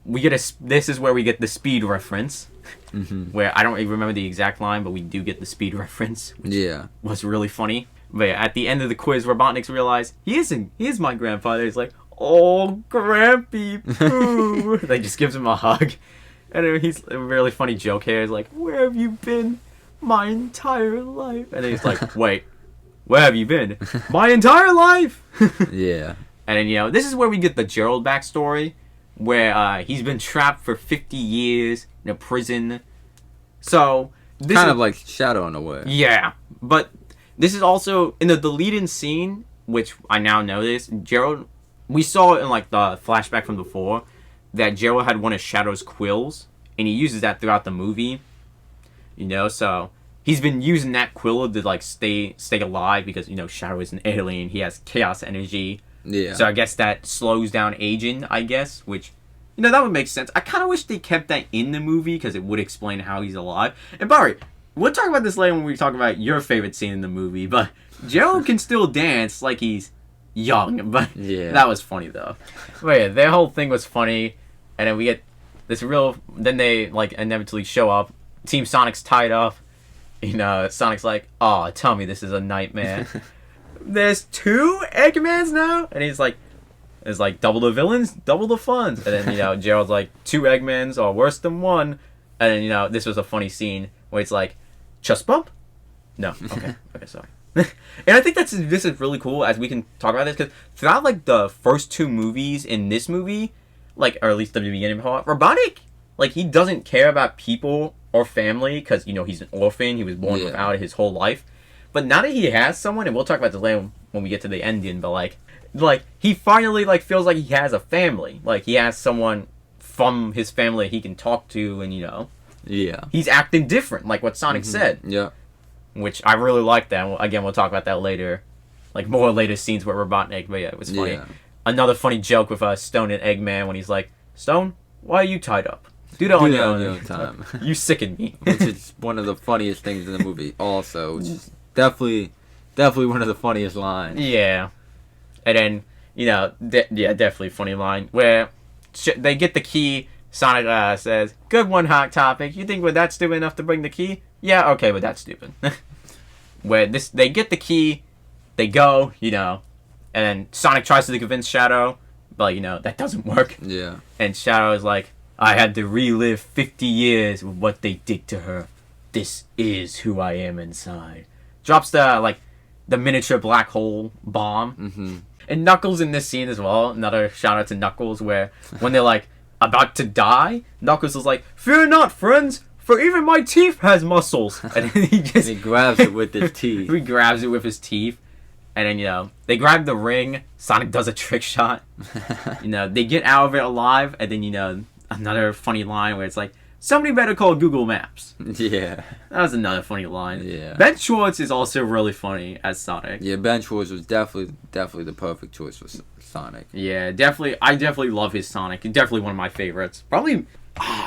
we get this is where we get the speed reference. Mm-hmm. Where I don't even remember the exact line, but we do get the speed reference. Which was really funny. But yeah, at the end of the quiz, Robotnik's realize he is my grandfather. He's like, oh, Grampy Poo. They just gives him a hug. And he's a really funny joke here. He's like, where have you been my entire life? And then he's like, wait, where have you been? My entire life! Yeah. And then, this is where we get the Gerald backstory, where he's been trapped for 50 years in a prison. So, this kind of like Shadow in a way. Yeah, but this is also, in the deleted scene, which I now know this, Gerald, we saw it in, like, the flashback from before, that Gerald had one of Shadow's quills, and he uses that throughout the movie, so he's been using that quill to, like, stay alive, because, Shadow is an alien, he has chaos energy, so I guess that slows down aging, I guess, which, that would make sense. I kind of wish they kept that in the movie, because it would explain how he's alive, and Barry, we'll talk about this later when we talk about your favorite scene in the movie, but Gerald can still dance like he's young, but that was funny, though. But yeah, their whole thing was funny, and then we get this then they, like, inevitably show up, Team Sonic's tied up, Sonic's like, oh, tell me this is a nightmare. There's 2 Eggmans now? And he's like, it's like, double the villains, double the funds. And then, Gerald's like, 2 Eggmans are worse than 1. And then, this was a funny scene where it's like, chest bump? No. Okay, sorry. And I think this is really cool as we can talk about this, because throughout, like, the first 2 movies in this movie, like, or at least the beginning of it, Robotnik, like, he doesn't care about people or family, because, he's an orphan, he was born without it his whole life. But now that he has someone, and we'll talk about this later when we get to the ending, but, like, he finally, like, feels like he has a family. Like, he has someone from his family he can talk to, and, he's acting different, like what Sonic said. Yeah. Which I really like that. Again, we'll talk about that later. Like, more later scenes with Robotnik, but yeah, it was funny. Yeah. Another funny joke with Stone and Eggman when he's like, Stone, why are you tied up? Do that on your own time. You sicken me. Which is one of the funniest things in the movie also. Which is definitely one of the funniest lines. Yeah. And then, definitely a funny line. Where they get the key, Sonic says, good one, Hot Topic. You think we're that stupid enough to bring the key? Yeah, okay, but that's stupid. Where they get the key, they go, and then Sonic tries to convince Shadow, but, that doesn't work. Yeah. And Shadow is like, I had to relive 50 years of what they did to her. This is who I am inside. Drops the miniature black hole bomb. Mm-hmm. And Knuckles in this scene as well. Another shout out to Knuckles, where when they're, like, about to die, Knuckles is like, fear not, friends, for even my teeth has muscles. And then he grabs it with his teeth. He grabs it with his teeth. And then, they grab the ring. Sonic does a trick shot. They get out of it alive. And then, another funny line where it's like, somebody better call Google Maps. Yeah. That was another funny line. Yeah. Ben Schwartz is also really funny as Sonic. Yeah, Ben Schwartz was definitely the perfect choice for Sonic. Yeah, definitely. I definitely love his Sonic. He's definitely one of my favorites. Probably,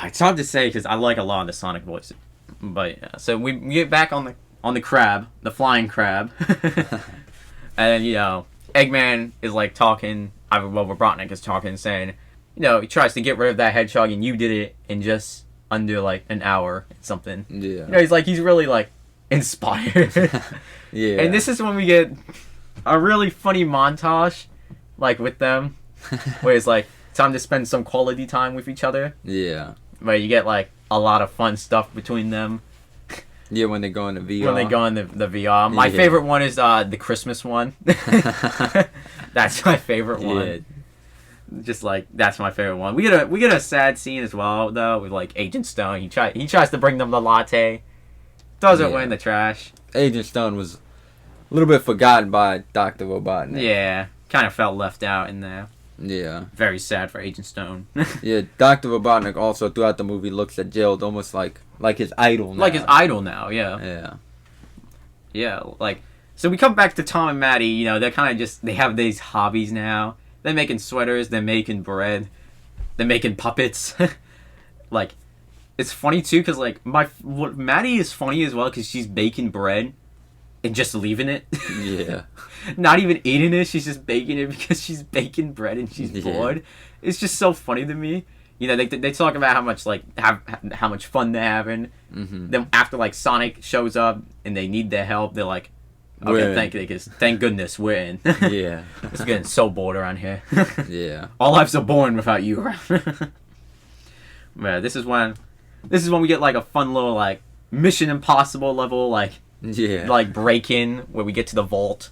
it's hard to say because I like a lot of the Sonic voices. But yeah, so we get back on the crab, the flying crab. And Eggman is like talking, Robotnik is talking, saying, he tries to get rid of that hedgehog and you did it in just under like an hour or something. Yeah. He's really like inspired. Yeah. And this is when we get a really funny montage, like with them, where it's like time to spend some quality time with each other. Yeah. Where you get like a lot of fun stuff between them. Yeah, when they go into VR. When they go in the VR. My favorite one is the Christmas one. That's my favorite one. Just like that's my favorite one. We get a sad scene as well though with like Agent Stone. He tries to bring them the latte, throws it away in the trash. Agent Stone was a little bit forgotten by Dr. Robotnik. Yeah, kind of felt left out in there. Yeah. Very sad for Agent Stone. Yeah, Dr. Robotnik also throughout the movie looks at Gerald almost like his idol now. Like his idol now, yeah. Yeah. Yeah, like, so we come back to Tom and Maddie, you know, they're kind of just, they have these hobbies now. They're making sweaters, they're making bread, they're making puppets. Like, it's funny too, because, like, Maddie is funny as well, because she's baking bread and just leaving it. Yeah. Not even eating it, she's just baking it because she's baking bread and she's bored. It's just so funny to me. You know, they talk about how much, like, how much fun they're having. Mm-hmm. Then after, like, Sonic shows up and they need their help, they're like, okay, thank goodness we're in. Yeah. It's getting so bored around here. Yeah. Our lives are boring without you around. Man, this is when we get, like, a fun little, like, Mission Impossible level, like, like break-in where we get to the vault.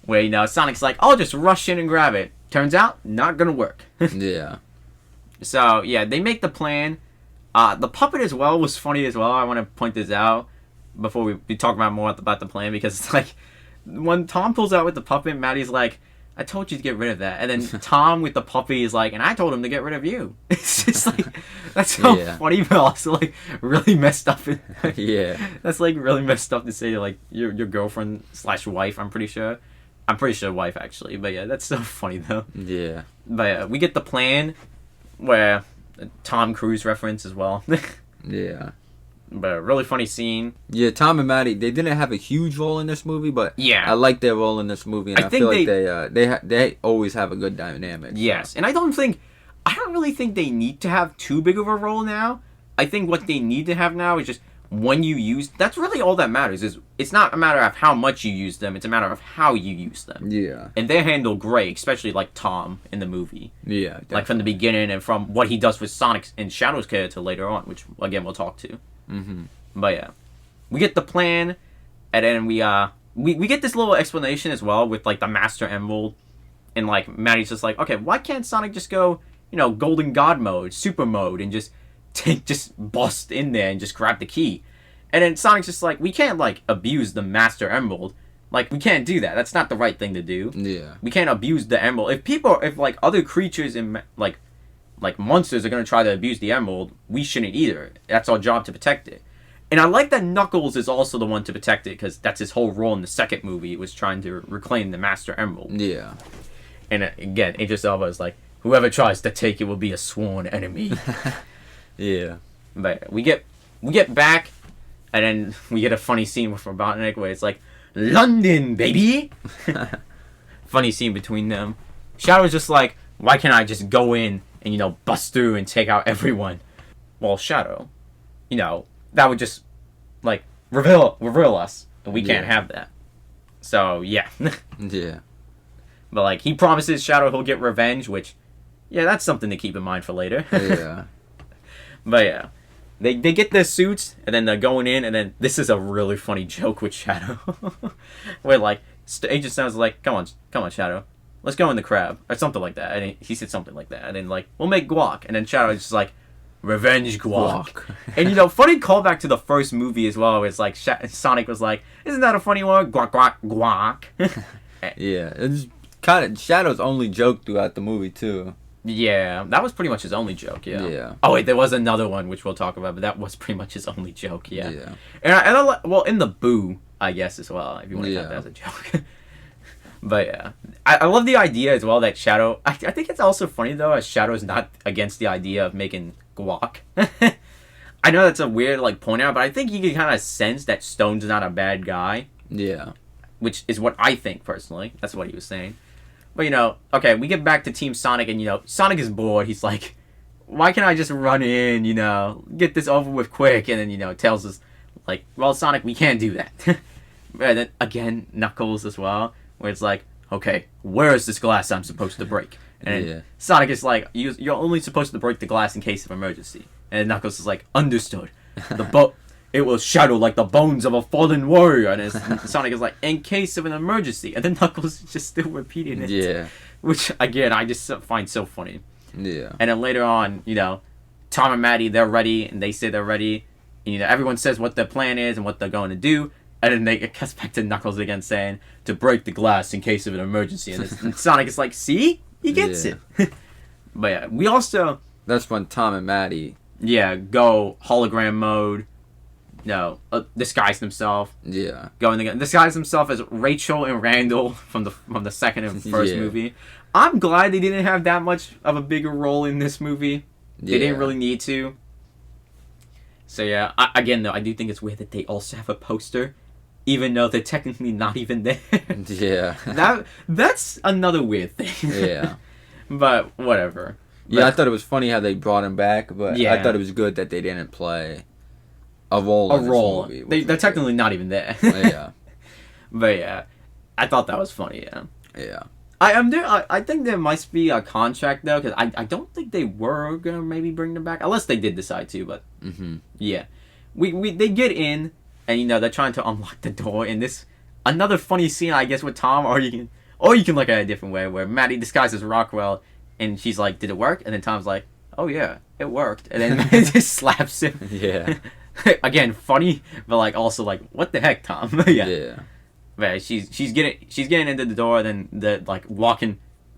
Where, you know, Sonic's like, I'll just rush in and grab it. Turns out, not gonna work. Yeah. So, yeah, they make the plan. The puppet as well was funny as well. I want to point this out before we talk about more about the plan. Because it's like, when Tom pulls out with the puppet, Maddie's like, I told you to get rid of that. And then Tom with the puppy is like, and I told him to get rid of you. It's just like, that's so funny, but also, like, really messed up. Yeah. That's, like, really messed up to say to, like, your girlfriend / wife, I'm pretty sure. I'm pretty sure wife, actually. But, yeah, that's so funny, though. Yeah. But we get the plan where Tom Cruise reference as well. Yeah. But a really funny scene. Yeah, Tom and Maddie, they didn't have a huge role in this movie, but yeah, I like their role in this movie, and I feel like they always have a good dynamic. Yes, so. And I don't really think they need to have too big of a role now. I think what they need to have now is just when you use, that's really all that matters. Is it's not a matter of how much you use them, it's a matter of how you use them. Yeah. And they're handled great, especially like Tom in the movie. Yeah, definitely. Like from the beginning and from what he does with Sonic and Shadow's character later on, which again we'll talk to. Mm-hmm. But yeah, we get the plan, and then we get this little explanation as well with like the Master Emerald, and like Maddie's just like, okay, why can't Sonic just go, you know, Golden God mode, Super mode, and just bust in there and just grab the key? And then Sonic's just like, we can't like abuse the Master Emerald, like we can't do that. That's not the right thing to do. Yeah, we can't abuse the Emerald. If like other creatures and like monsters are gonna try to abuse the Emerald, we shouldn't either. That's our job to protect it. And I like that Knuckles is also the one to protect it, because that's his whole role in the second movie, was trying to reclaim the Master Emerald. Yeah. And again, Idris Elba is like, whoever tries to take it will be a sworn enemy. Yeah. But we get back, and then we get a funny scene with Robotnik where it's like, London, baby! Funny scene between them. Shadow's just like, why can't I just go in and, you know, bust through and take out everyone? Well, Shadow, you know, that would just, like, reveal us, and we can't have that. So, yeah. Yeah. But, like, he promises Shadow he'll get revenge, which, yeah, that's something to keep in mind for later. Yeah. But, yeah. They get their suits, and then they're going in, and then this is a really funny joke with Shadow. Where, like, Agent Stone's like, come on, Shadow. Let's go in the crab. Or something like that. And he said something like that. And then, like, we'll make guac. And then Shadow's just like, revenge guac. And, you know, funny callback to the first movie as well, where it's like, Sonic was like, isn't that a funny one? Guac, guac, guac. Yeah, it's kind of Shadow's only joke throughout the movie, too. Yeah, that was pretty much his only joke, Yeah. Oh, wait, there was another one, which we'll talk about, but that was pretty much his only joke, yeah. Yeah. And I well, in the Boo, I guess, as well, if you want to count that as a joke. But, yeah. I love the idea as well that Shadow... I think it's also funny, though, as Shadow's not against the idea of making guac. I know that's a weird, like, point out, but I think you can kind of sense that Stone's not a bad guy. Yeah. Which is what I think, personally. That's what he was saying. But, you know, okay, we get back to Team Sonic, and, you know, Sonic is bored. He's like, why can't I just run in, you know, get this over with quick? And then, you know, tells us, like, well, Sonic, we can't do that. And then, again, Knuckles as well, where it's like, okay, where is this glass I'm supposed to break? And Sonic is like, you're only supposed to break the glass in case of emergency. And Knuckles is like, understood. It will shadow like the bones of a fallen warrior. And Sonic is like, in case of an emergency. And then Knuckles is just still repeating it. Yeah. which again I just find so funny. Yeah. And then later on, you know, Tom and Maddie, they're ready, and they say they're ready. And, you know, everyone says what their plan is and what they're going to do. And then it cuts back to Knuckles again saying, to break the glass in case of an emergency. And Sonic is like, see? He gets it. But yeah, we also... That's when Tom and Maddie... Yeah, go hologram mode. No, disguise themselves. Yeah. Disguise themselves as Rachel and Randall from the second and first movie. I'm glad they didn't have that much of a bigger role in this movie. They didn't really need to. So yeah, again though, I do think it's weird that they also have a poster, even though they're technically not even there. Yeah. That's another weird thing. Yeah. But whatever. Yeah, I thought it was funny how they brought him back, but I thought it was good that they didn't play a role in this movie. They're technically not even there. Yeah. But yeah, I thought that was funny, yeah. Yeah. I think there must be a contract though, because I don't think they were gonna maybe bring them back unless they did decide to. But yeah, they get in and you know they're trying to unlock the door. And this another funny scene I guess with Tom, or you can look at it a different way where Maddie disguises Rockwell and she's like, "Did it work?" And then Tom's like, "Oh yeah, it worked." And then Maddie just slaps him. Yeah. Again, funny, but like also like, what the heck, Tom? Yeah. But she's getting into the door, then the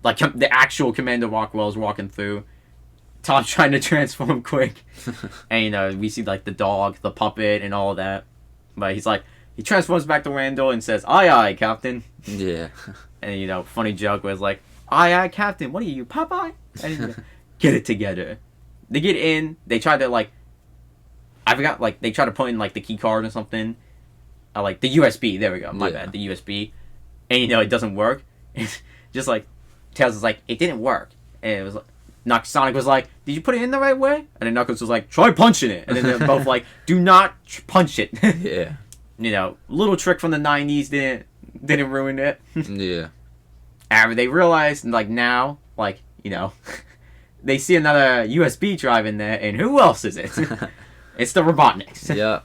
the actual Commander Rockwell's walking through. Tom's trying to transform quick, and you know we see like the dog, the puppet, and all that. But he transforms back to Randall and says, "Aye aye, Captain." Yeah. And you know, funny joke was like, "Aye aye, Captain. What are you, Popeye?" And get it together. They get in. They try to I forgot they try to put in the key card or something. Like the USB. There we go. My bad. The USB. And you know it doesn't work. It's just Tails is like, it didn't work. And it was Sonic was like, did you put it in the right way? And then Knuckles was like, try punching it. And then they're both like, do not punch it. Yeah. You know, little trick from the 90s didn't ruin it. Yeah. And they realized now, you know, they see another USB drive in there, and who else is it? It's the Robotniks. Yeah.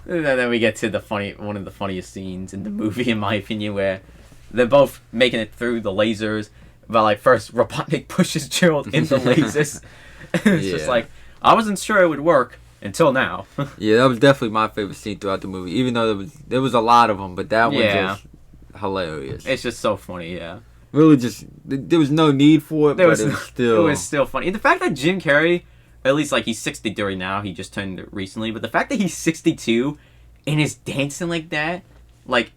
And then we get to one of the funniest scenes in the movie, in my opinion, where they're both making it through the lasers. But first, Robotnik pushes Gerald in the lasers. It's just I wasn't sure it would work until now. Yeah, that was definitely my favorite scene throughout the movie. Even though there was a lot of them, but that one just hilarious. It's just so funny, yeah. Really, just there was no need for it, but it was still funny. And the fact that Jim Carrey, at least he's 63 now, he just turned it recently, but the fact that he's 62 and is dancing like that,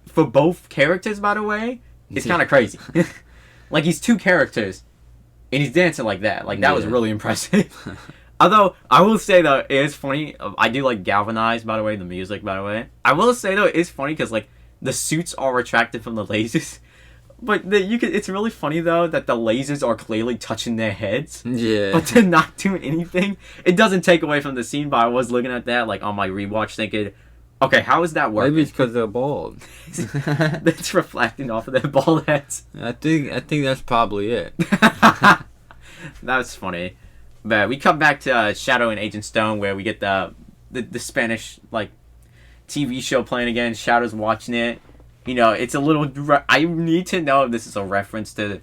for both characters, by the way, is kind of crazy. He's two characters and he's dancing like that. That was really impressive. Although, I will say, though, it is funny. I do like Galvanize, by the way, the music, by the way. I will say, though, it is funny because, the suits are retracted from the lasers. But it's really funny, though, that the lasers are clearly touching their heads. Yeah. But they're not doing anything. It doesn't take away from the scene, but I was looking at that, on my rewatch, thinking, okay, how is that working? Maybe it's because they're bald. That's reflecting off of their bald heads. I think that's probably it. That's funny. But we come back to Shadow and Agent Stone, where we get the Spanish TV show playing again. Shadow's watching it. You know, it's a little. I need to know if this is a reference to,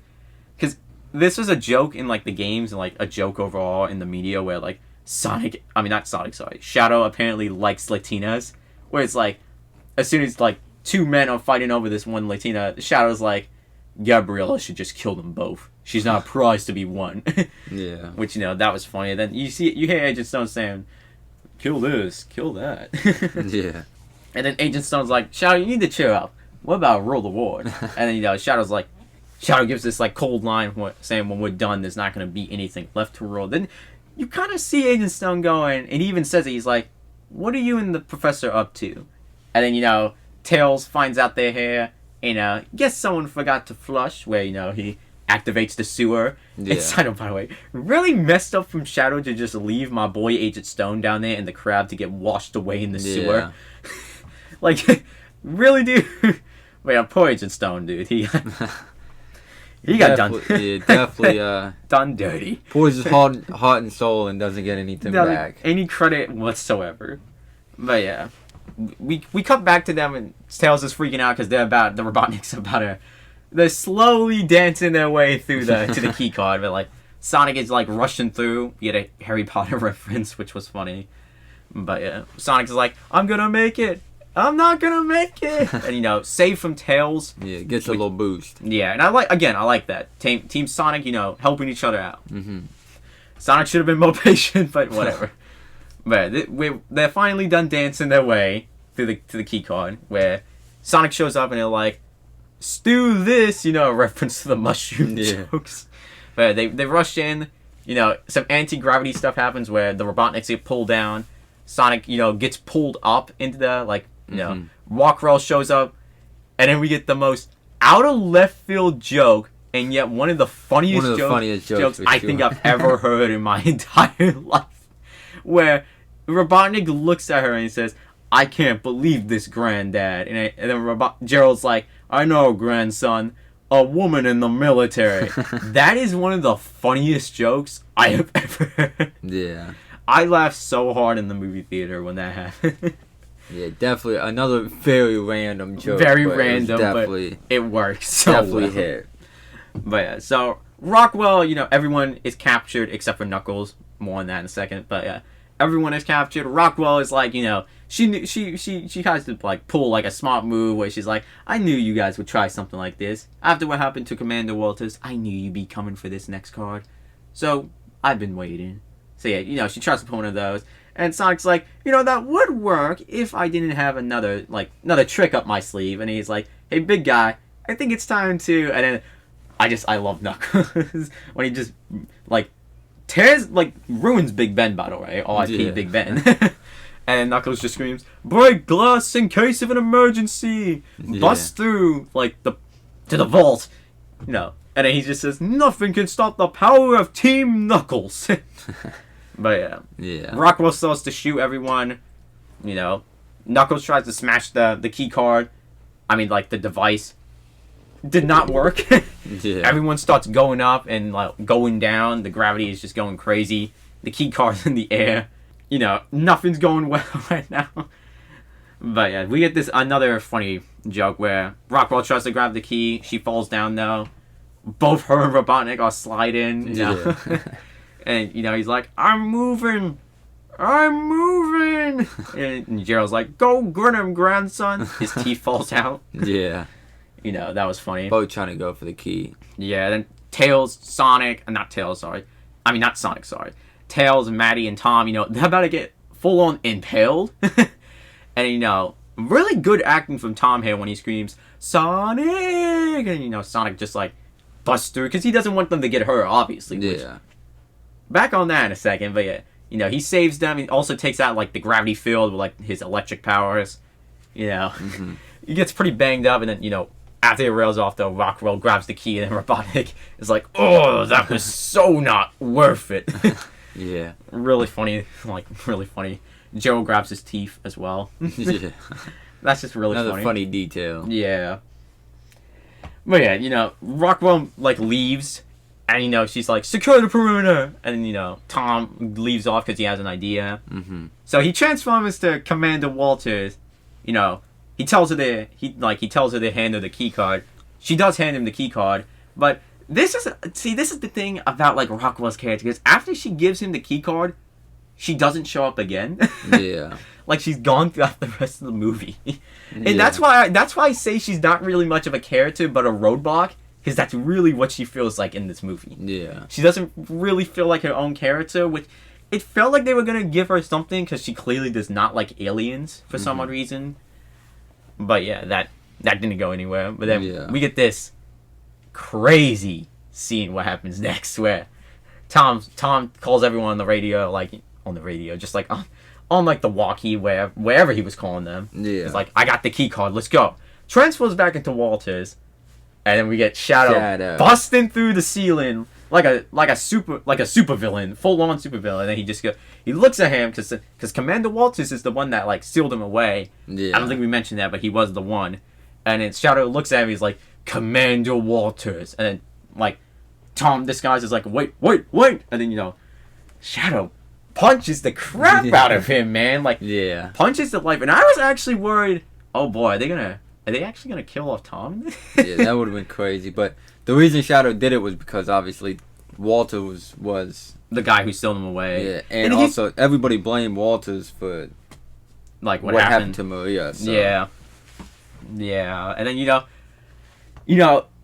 because this was a joke in the games and a joke overall in the media where Shadow apparently likes Latinas, where it's as soon as two men are fighting over this one Latina, Shadow's like, Gabriella should just kill them both. She's not a prize to be won. Yeah. Which, that was funny. And then you hear Agent Stone saying, kill this, kill that. Yeah. And then Agent Stone's like, Shadow, you need to cheer up. What about Rule the Ward? And then, Shadow gives this cold line saying when we're done, there's not going to be anything left to rule. Then you kind of see Agent Stone going, and he even says it, he's like, what are you and the professor up to? And then, Tails finds out they're here, and guess someone forgot to flush, where, he activates the sewer. Yeah. It's kind of, by the way, really messed up from Shadow to just leave my boy Agent Stone down there in the crab to get washed away in the sewer. Really, dude? Wait, poor Agent Stone, dude. He got done. Yeah, definitely done dirty. Pours his heart and soul and doesn't get anything back. Any credit whatsoever. But yeah, we cut back to them and Tails is freaking out because the Robotnik's about to they're slowly dancing their way through to the key card, but like Sonic is like rushing through. You get a Harry Potter reference, which was funny. But yeah, Sonic's like, I'm gonna make it. I'm not gonna make it. And save from Tails. Yeah, it gets a little boost. Yeah, and I like that. Team Sonic, helping each other out. Mm-hmm. Sonic should have been more patient, but whatever. But they're finally done dancing their way to the key card, where Sonic shows up and they're like, "Stew this," a reference to the mushroom jokes. But they rush in. Some anti-gravity stuff happens where the Robotniks get pulled down. Sonic, gets pulled up into the Rockwell shows up, and then we get the most out of left field joke, and yet one of the funniest jokes I think I've ever heard in my entire life, where Robotnik looks at her and he says, "I can't believe this, Granddad," and then Gerald's like, "I know, grandson, a woman in the military." That is one of the funniest jokes I have ever heard. Yeah. I laughed so hard in the movie theater when that happened. Yeah, definitely another very random joke. Very random, but it works so definitely well. hit. But yeah, so Rockwell, everyone is captured except for Knuckles. More on that in a second. But yeah, everyone is captured. Rockwell is like, she has to like pull like a smart move where she's like, "I knew you guys would try something like this. After what happened to Commander Walters, I knew you'd be coming for this next card. So I've been waiting." So yeah, she tries to pull one of those, and Sonic's like, "That would work if I didn't have another trick up my sleeve." And he's like, "Hey, big guy, I think it's time to." And then I love Knuckles when he just ruins Big Ben, by the way. R.I.P. Big Ben. And Knuckles just screams, "Break glass in case of an emergency! Bust through to the vault!" And then he just says, "Nothing can stop the power of Team Knuckles." But yeah. Rockwell starts to shoot everyone. Knuckles tries to smash the key card. I mean, the device. Did not work. Everyone starts going up and going down. The gravity is just going crazy. The key card's in the air. Nothing's going well right now. But yeah, we get another funny joke where Rockwell tries to grab the key. She falls down though. Both her and Robotnik are sliding. And he's like, "I'm moving. And Gerald's like, "Go grin him, grandson." His teeth falls out. Yeah. That was funny. Both trying to go for the key. Yeah, then Tails, Sonic, not Tails, sorry. I mean, not Sonic, sorry. Tails, Maddie, and Tom, they're about to get full-on impaled. And, really good acting from Tom here when he screams, "Sonic!" And, Sonic just, busts through, because he doesn't want them to get hurt, obviously. Yeah. Back on that in a second, but yeah, he saves them. He also takes out, the gravity field with, his electric powers. Mm-hmm. He gets pretty banged up, and then, after he rails off, though, Rockwell grabs the key, and then Robotnik is like, "Oh, that was so not worth it." Yeah. Really funny. Really funny. Joe grabs his teeth as well. Yeah. That's just really Another funny detail. Yeah. But yeah, Rockwell, leaves, and, she's like, "Secure the perimeter!" And then, Tom leaves off because he has an idea. Mm-hmm. So he transforms to Commander Walters. He tells her to hand her the key card. She does hand him the key card, but this is the thing about Rockwell's character, because after she gives him the key card, she doesn't show up again. Yeah. She's gone throughout the rest of the movie. And that's why I say she's not really much of a character, but a roadblock, because that's really what she feels like in this movie. Yeah. She doesn't really feel like her own character, which it felt like they were going to give her something, because she clearly does not like aliens for some odd reason. But yeah, that didn't go anywhere. But then we get this crazy scene. What happens next? Where Tom calls everyone on the radio, just on the walkie, wherever he was calling them. Yeah. He's like, "I got the key card. Let's go." Transfers back into Walters, and then we get Shadow busting through the ceiling like a super villain, full on super villain. And then he looks at him because Commander Walters is the one that sealed him away. Yeah. I don't think we mentioned that, but he was the one. And then Shadow looks at him. He's like, "Commander Walters," and then Tom disguises "Wait," and then Shadow punches the crap out of him, man. Punches the life. And I was actually worried, oh boy, are they gonna are they actually gonna kill off Tom? Yeah, that would have been crazy. But the reason Shadow did it was because obviously Walter was the guy who stole him away. Yeah, and also everybody blamed Walters for like what happened to Maria. So. Yeah, and then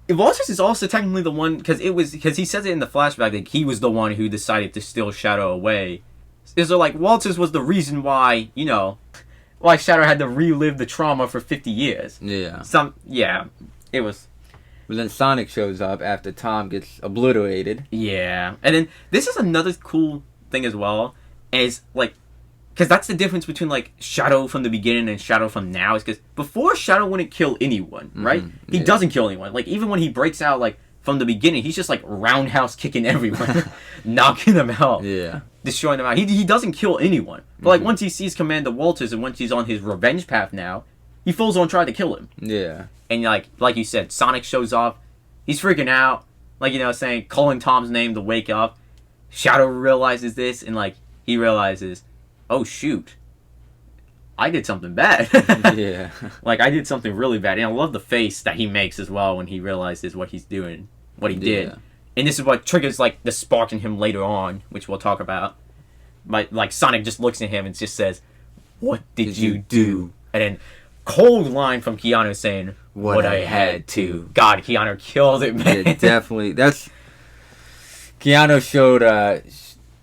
Walters is also technically the one because he says it in the flashback that he was the one who decided to steal Shadow away. So like Walters was the reason why why Shadow had to relive the trauma for 50 years. Yeah. It was. But then Sonic shows up after Tom gets obliterated. Yeah, and then this is another cool thing as well, is like, because that's the difference between like Shadow from the beginning and Shadow from now. Is because before Shadow wouldn't kill anyone, right? Mm-hmm. He doesn't kill anyone. Like even when he breaks out, like from the beginning, he's just like roundhouse kicking everyone, knocking them out, destroying them out. He doesn't kill anyone. But like once he sees Commander Walters and once he's on his revenge path now, he falls on trying to kill him. Yeah. And like you said, Sonic shows up. He's freaking out, like saying, calling Tom's name to wake up. Shadow realizes this, and like he realizes, oh shoot, I did something bad. Yeah. Like I did something really bad, and I love the face that he makes as well when he realizes what he's doing, what he did. And this is what triggers like the spark in him later on, which we'll talk about. But like Sonic just looks at him and just says, "What did you do?" And then cold line from Keanu saying, "What I had to." God, Keanu killed it, man. Yeah, definitely. That's Keanu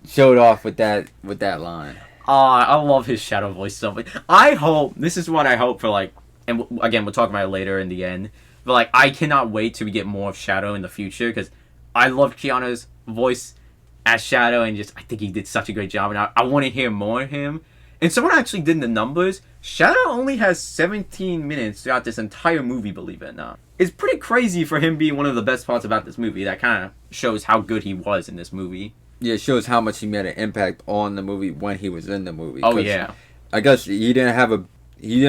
showed off with that line. I love his Shadow voice so much. I hope this is what I hope for, like, and again we'll talk about it later in the end. But like, I cannot wait to get more of Shadow in the future because I love Keanu's voice as Shadow, and just I think he did such a great job, and I want to hear more of him. And someone actually did the numbers. Shadow only has 17 minutes throughout this entire movie, believe it or not. It's pretty crazy for him being one of the best parts about this movie. That kind of shows how good he was in this movie. Yeah, it shows how much he made an impact on the movie when he was in the movie. Oh, yeah. I guess he didn't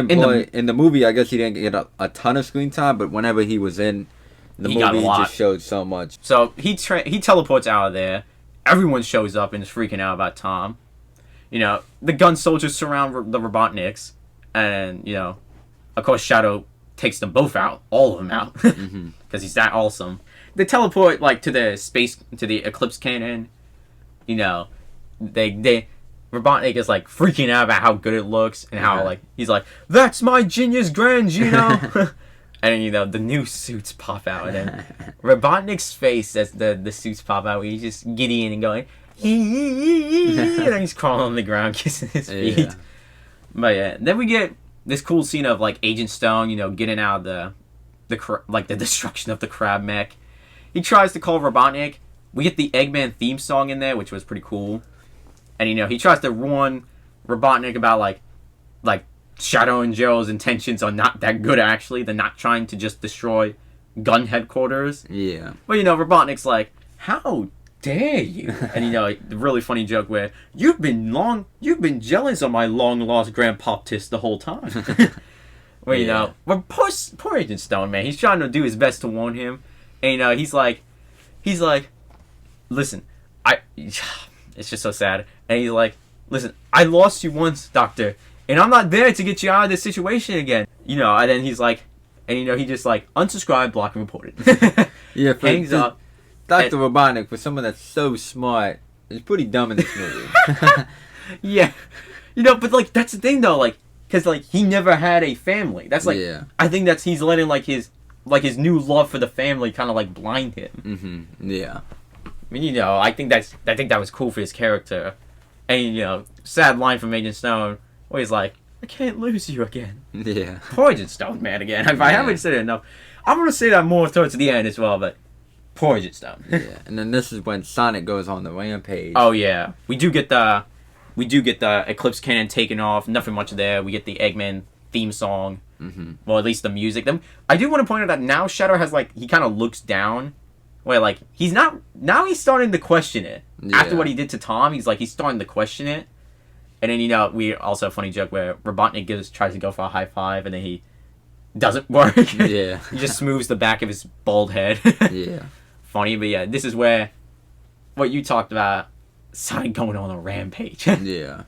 play in the movie. I guess he didn't get a ton of screen time, but whenever he was in the movie, he just showed so much. So he teleports out of there. Everyone shows up and is freaking out about Tom. The gun soldiers surround the Robotniks, and of course Shadow takes them both out, all of them out, because he's that awesome. They teleport like to the Eclipse Cannon. Robotnik is like freaking out about how good it looks and how like he's like, "That's my genius grand, and the new suits pop out, and then Robotnik's face as the suits pop out, he's just giddy and going. And then he's crawling on the ground, kissing his feet. Yeah. But yeah, then we get this cool scene of like Agent Stone, getting out of the destruction of the crab mech. He tries to call Robotnik. We get the Eggman theme song in there, which was pretty cool. And he tries to warn Robotnik about like Shadow and Joe's intentions are not that good. Actually, they're not trying to just destroy gun headquarters. Yeah. But Robotnik's like, how dare you? And the really funny joke where you've been jealous of my long lost grandpoptis the whole time. Where poor Agent Stone, man, he's trying to do his best to warn him, and he's like, listen, it's just so sad, and he's like, listen, I lost you once, Doctor, and I'm not there to get you out of this situation again, and then he's like, and he just like unsubscribed, block, and reported. Yeah, hangs up. Dr. Robotnik, for someone that's so smart, is pretty dumb in this movie. Yeah. But, like, that's the thing, though, like, because, like, he never had a family. That's, like, I think he's letting, like, his new love for the family kind of, like, blind him. Mm-hmm. Yeah. I mean, I think that was cool for his character. And, sad line from Agent Stone, where he's like, I can't lose you again. Yeah. Poor Agent Stone, man, again. If I haven't said it enough. I'm going to say that more towards the end as well, but poor Agent Stone. Yeah, and then this is when Sonic goes on the rampage. Oh yeah, we do get the Eclipse Cannon taken off. Nothing much there. We get the Eggman theme song. Mm-hmm. Well, at least the music. I do want to point out that now Shadow has he kind of looks down, where he's not. Now he's starting to question it. Yeah. After what he did to Tom, he's starting to question it. And then we also a funny joke where Robotnik tries to go for a high five, and then he doesn't work. Yeah, he just smooths the back of his bald head. Yeah. Funny, but yeah, this is where what you talked about, Sonic going on a rampage. Yeah.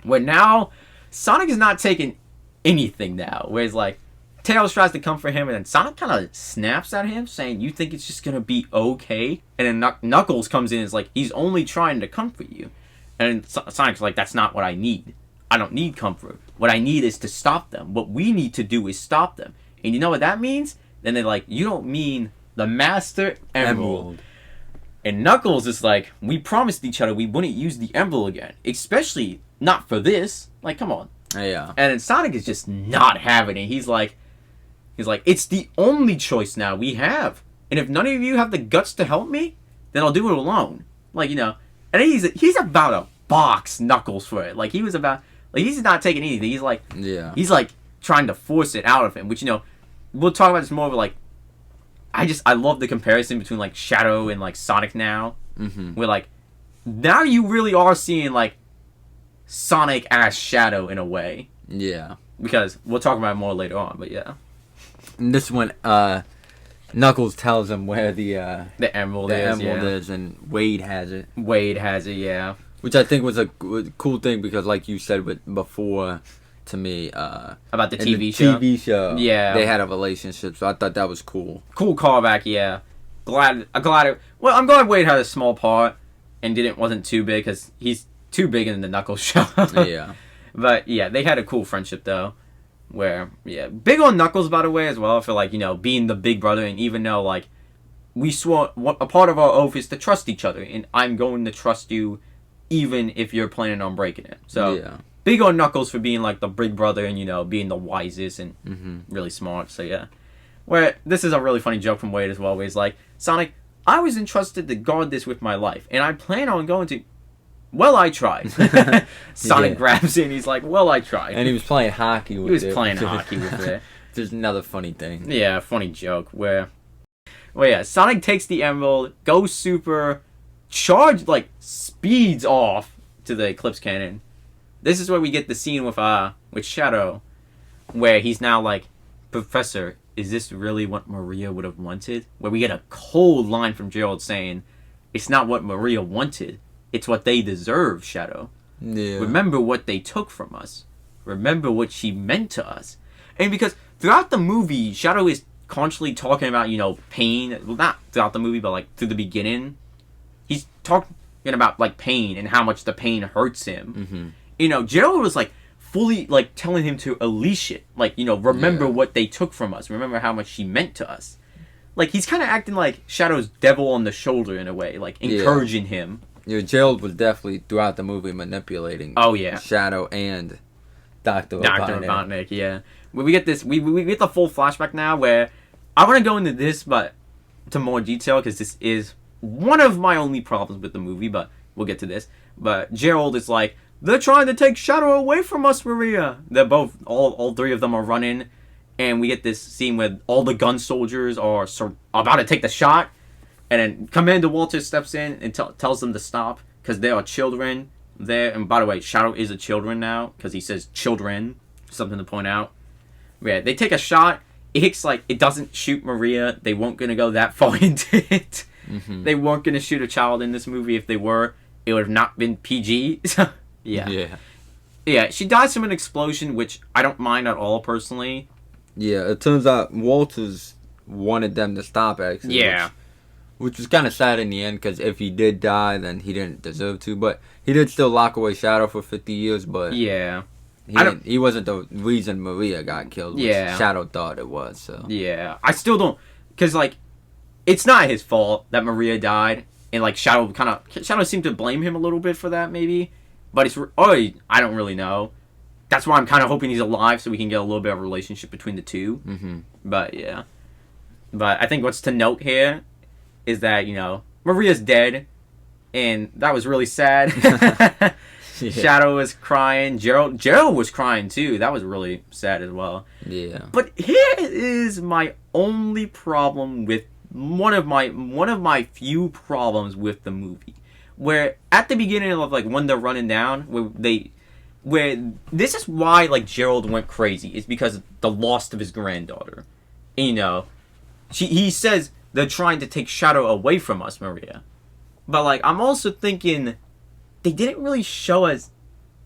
Where now Sonic is not taking anything now. Where it's like, Tails tries to comfort him, and then Sonic kind of snaps at him, saying, "You think it's just gonna be okay?" And then Knuckles comes in and is like, "He's only trying to comfort you." And Sonic's like, "That's not what I need. I don't need comfort. What I need is to stop them. What we need to do is stop them." And you know what that means? Then they're like, "You don't mean the Master Emerald." And Knuckles is like, "We promised each other we wouldn't use the Emerald again. Especially not for this. Like, come on." Yeah. And then Sonic is just not having it. He's like, "It's the only choice now we have. And if none of you have the guts to help me, then I'll do it alone." Like, you know. And he's about to box Knuckles for it. Like, he was about... Like, he's not taking anything. He's like... Yeah. He's like trying to force it out of him. Which, you know, we'll talk about this more, but like... I love the comparison between like Shadow and like Sonic now. Mm-hmm. Where like... Now you really are seeing like... Sonic as Shadow in a way. Yeah. Because we'll talk about it more later on, but yeah. And this one, Knuckles tells him where the Emerald is, and Wade has it. Wade has it, yeah. Which I think was a cool thing because, like you said before, to me, about the TV show, yeah, they had a relationship, so I thought that was cool. Cool callback, yeah. I'm glad Wade had a small part and wasn't too big because he's too big in the Knuckles show. Yeah. But yeah, they had a cool friendship though. Where, yeah, big on Knuckles, by the way, as well, for, like, you know, being the big brother, and even though, like, we swore, a part of our oath is to trust each other, and I'm going to trust you even if you're planning on breaking it. So, yeah. Big on Knuckles for being, like, the big brother and, you know, being the wisest and really smart, so, yeah. Where, this is a really funny joke from Wade as well, where he's like, "Sonic, I was entrusted to guard this with my life, and I plan on going to... Well, I tried." Sonic grabs it and he's like, "Well, I tried." And he was playing hockey with it. He was playing hockey with it. There's another funny thing. Yeah, funny joke where... Well, yeah, Sonic takes the Emerald, goes super... like, speeds off to the Eclipse Cannon. This is where we get the scene with Shadow, where he's now like, "Professor, is this really what Maria would have wanted?" Where we get a cold line from Gerald saying, "It's not what Maria wanted. It's what they deserve, Shadow. Yeah. Remember what they took from us. Remember what she meant to us." And because throughout the movie, Shadow is constantly talking about, you know, pain. Well, not throughout the movie, but like through the beginning. He's talking about like pain and how much the pain hurts him. Mm-hmm. You know, Gerald was like fully like telling him to unleash it. Like, you know, remember what they took from us. Remember how much she meant to us. Like, he's kind of acting like Shadow's devil on the shoulder in a way. Like, encouraging him. Yeah, Gerald was definitely, throughout the movie, manipulating Shadow and Dr. Robotnik, yeah. We get this, we get the full flashback now where I want to go into this, but to more detail, because this is one of my only problems with the movie, but we'll get to this. But Gerald is like, "They're trying to take Shadow away from us, Maria." They're both, all three of them are running, and we get this scene where all the gun soldiers are about to take the shot. And then Commander Walter steps in and tells them to stop because there are children there. And by the way, Shadow is a children now because he says children. Something to point out. Yeah, they take a shot. It hits, like, it doesn't shoot Maria. They weren't going to go that far into it. Mm-hmm. They weren't going to shoot a child in this movie. If they were, it would have not been PG. Yeah, she dies from an explosion, which I don't mind at all, personally. Yeah, it turns out Walters wanted them to stop, actually. Yeah. Which was kind of sad in the end, because if he did die, then he didn't deserve to. But he did still lock away Shadow for 50 years, but yeah, he wasn't the reason Maria got killed. Yeah. Shadow thought it was, so. Yeah, I still don't, because, like, it's not his fault that Maria died, and, like, Shadow seemed to blame him a little bit for that, maybe. But I don't really know. That's why I'm kind of hoping he's alive, so we can get a little bit of a relationship between the two. Mm-hmm. But, yeah. But I think what's to note here is that, you know, Maria's dead, and that was really sad. Yeah. Shadow was crying. Gerald was crying too. That was really sad as well. Yeah. But here is my only problem with one of my few problems with the movie, where at the beginning of, like, when they're running down, where this is why, like, Gerald went crazy, is because of the loss of his granddaughter. And, you know, he says they're trying to take Shadow away from us, Maria. But, like, I'm also thinking they didn't really show us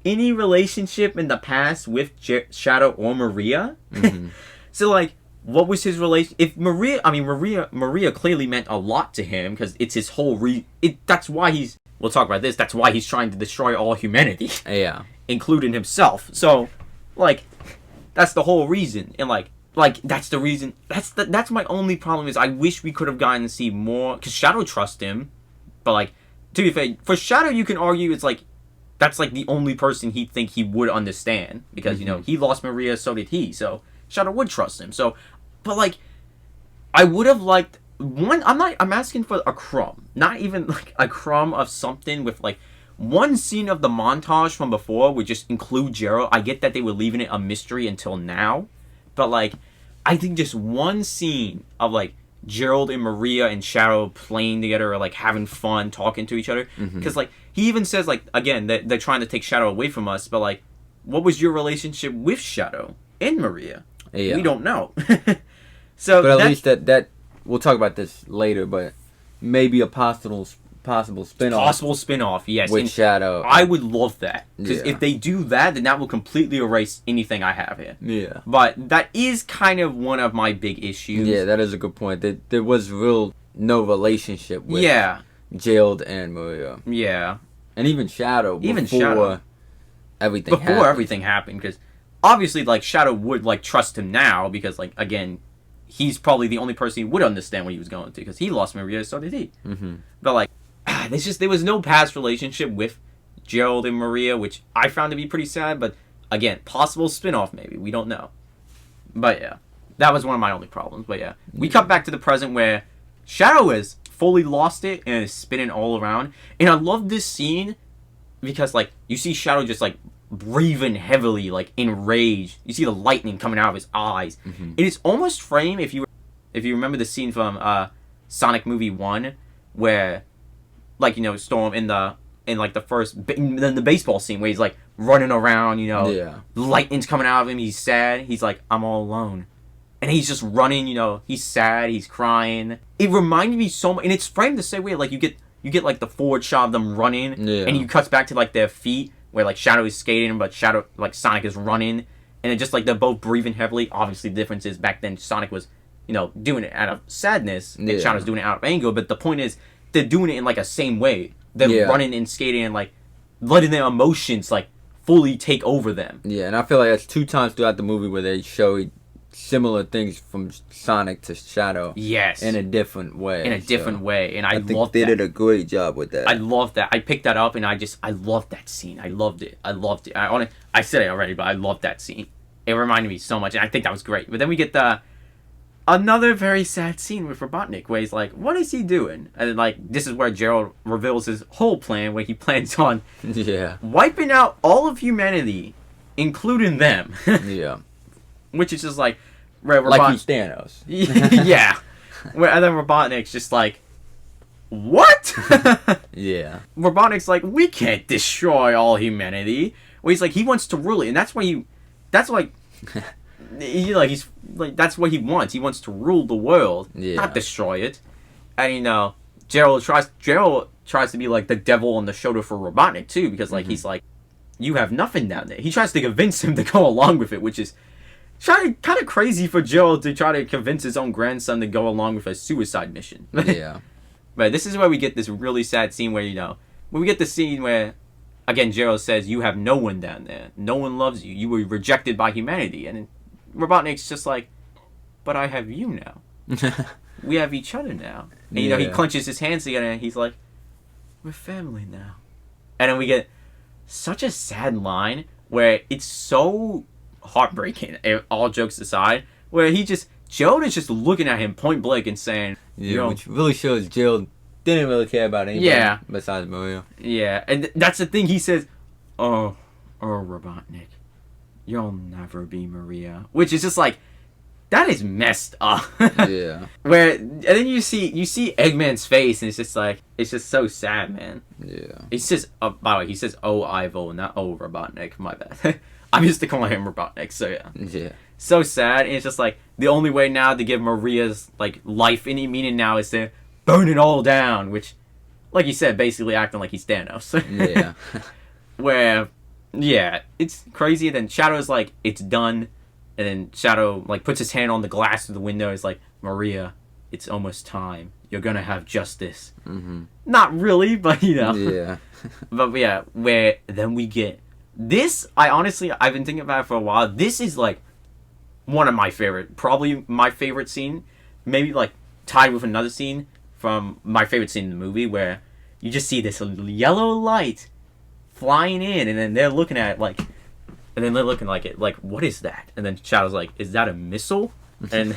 any relationship in the past with Shadow or Maria. Mm-hmm. So like, what was his relation? If Maria clearly meant a lot to him because it's his whole that's why he's. We'll talk about this. That's why he's trying to destroy all humanity. Yeah. Including himself. So, like, that's the whole reason. And like that's the reason. That's my only problem is I wish we could have gotten to see more because Shadow trusts him, but like to be fair, for Shadow you can argue it's like that's like the only person he'd think he would understand because you know he lost Maria, so did he. So Shadow would trust him. So, but like, I would have liked one. I'm asking for a crumb, not even like a crumb of something with like one scene of the montage from before would just include Gerald. I get that they were leaving it a mystery until now, but like, I think just one scene of like Gerald and Maria and Shadow playing together or like having fun, talking to each other. Because like he even says like again that they're trying to take Shadow away from us, but like, what was your relationship with Shadow and Maria? Yeah. We don't know. So, but at least that we'll talk about this later. But maybe a possible spinoff. Possible spinoff, yes. With and Shadow. I would love that because if they do that, then that will completely erase anything I have here. Yeah. But that is kind of one of my big issues. Yeah, that is a good point. There was no relationship with Gerald and Maria. Yeah. And even Shadow. Before everything happened, because obviously, like, Shadow would, like, trust him now, because, like, again, he's probably the only person who would understand what he was going through, because he lost Maria, so did he. But, like, there was no past relationship with Gerald and Maria, which I found to be pretty sad, but, again, possible spin-off, maybe. We don't know. But, yeah. That was one of my only problems, but, yeah. We cut back to the present where Shadow has fully lost it and is spinning all around. And I love this scene because, like, you see Shadow just, like, breathing heavily, like in rage. You see the lightning coming out of his eyes. It is almost framed if you remember the scene from Sonic movie 1 where, like, you know, Storm in the baseball scene where he's like running around, you know, lightning's coming out of him, he's sad, he's like, I'm all alone, and he's just running, you know, he's sad, he's crying. It reminded me so much, and it's framed the same way, like you get like the forward shot of them running, and you cuts back to like their feet where like Shadow is skating, but Sonic is running, and it just like they're both breathing heavily. Obviously, the difference is back then Sonic was, you know, doing it out of sadness, and Shadow's doing it out of anger. But the point is, they're doing it in like a same way. They're running and skating and like letting their emotions like fully take over them. Yeah, and I feel like that's 2 times throughout the movie where they show similar things from Sonic to Shadow. Yes. In a different way. And I think they did a great job with that. I love that. I picked that up and I loved that scene. I loved it. I said it already, but I loved that scene. It reminded me so much, and I think that was great. But then we get another very sad scene with Robotnik where he's like, what is he doing? And like, this is where Gerald reveals his whole plan, where he plans on wiping out all of humanity, including them. Which is just like, where like he's Thanos. Yeah. And then Robotnik's just like, what? Robotnik's like, we can't destroy all humanity. Well, he's like, he wants to rule it, and that's what he wants. He wants to rule the world, not destroy it. And you know, Gerald tries to be like the devil on the shoulder for Robotnik too, because like he's like, you have nothing down there. He tries to convince him to go along with it, which is kind of crazy for Gerald to try to convince his own grandson to go along with a suicide mission. But this is where we get this really sad scene where, you know, we get the scene where, again, Gerald says, you have no one down there. No one loves you. You were rejected by humanity. And Robotnik's just like, but I have you now. We have each other now. And, you know, he clenches his hands together and he's like, we're family now. And then we get such a sad line where it's so heartbreaking, all jokes aside, where Gerald is just looking at him point blank and saying, which really shows Gerald didn't really care about anybody besides Maria. And that's the thing, he says, oh Robotnik, you'll never be Maria, which is just like, that is messed up. Where, and then you see Eggman's face, and it's just like, it's just so sad, man. It's just, by the way, he says, oh Ivo, not oh Robotnik, my bad. I'm used to calling him Robotnik, so yeah. So sad, and it's just like, the only way now to give Maria's, like, life any meaning now is to burn it all down, which, like you said, basically acting like he's Thanos. Where, it's crazy, and then Shadow's like, it's done, And then Shadow like puts his hand on the glass of the window. He's like, Maria, it's almost time. You're gonna have justice. Mm-hmm. Not really, but you know. Yeah. But yeah, where then we get this. I've been thinking about it for a while. This is like one of my favorite, probably my favorite scene. Maybe like tied with another scene from my favorite scene in the movie, where you just see this yellow light flying in, and then they're looking at it like, and then they're looking like it like, what is that? And then Shadow's like, is that a missile? And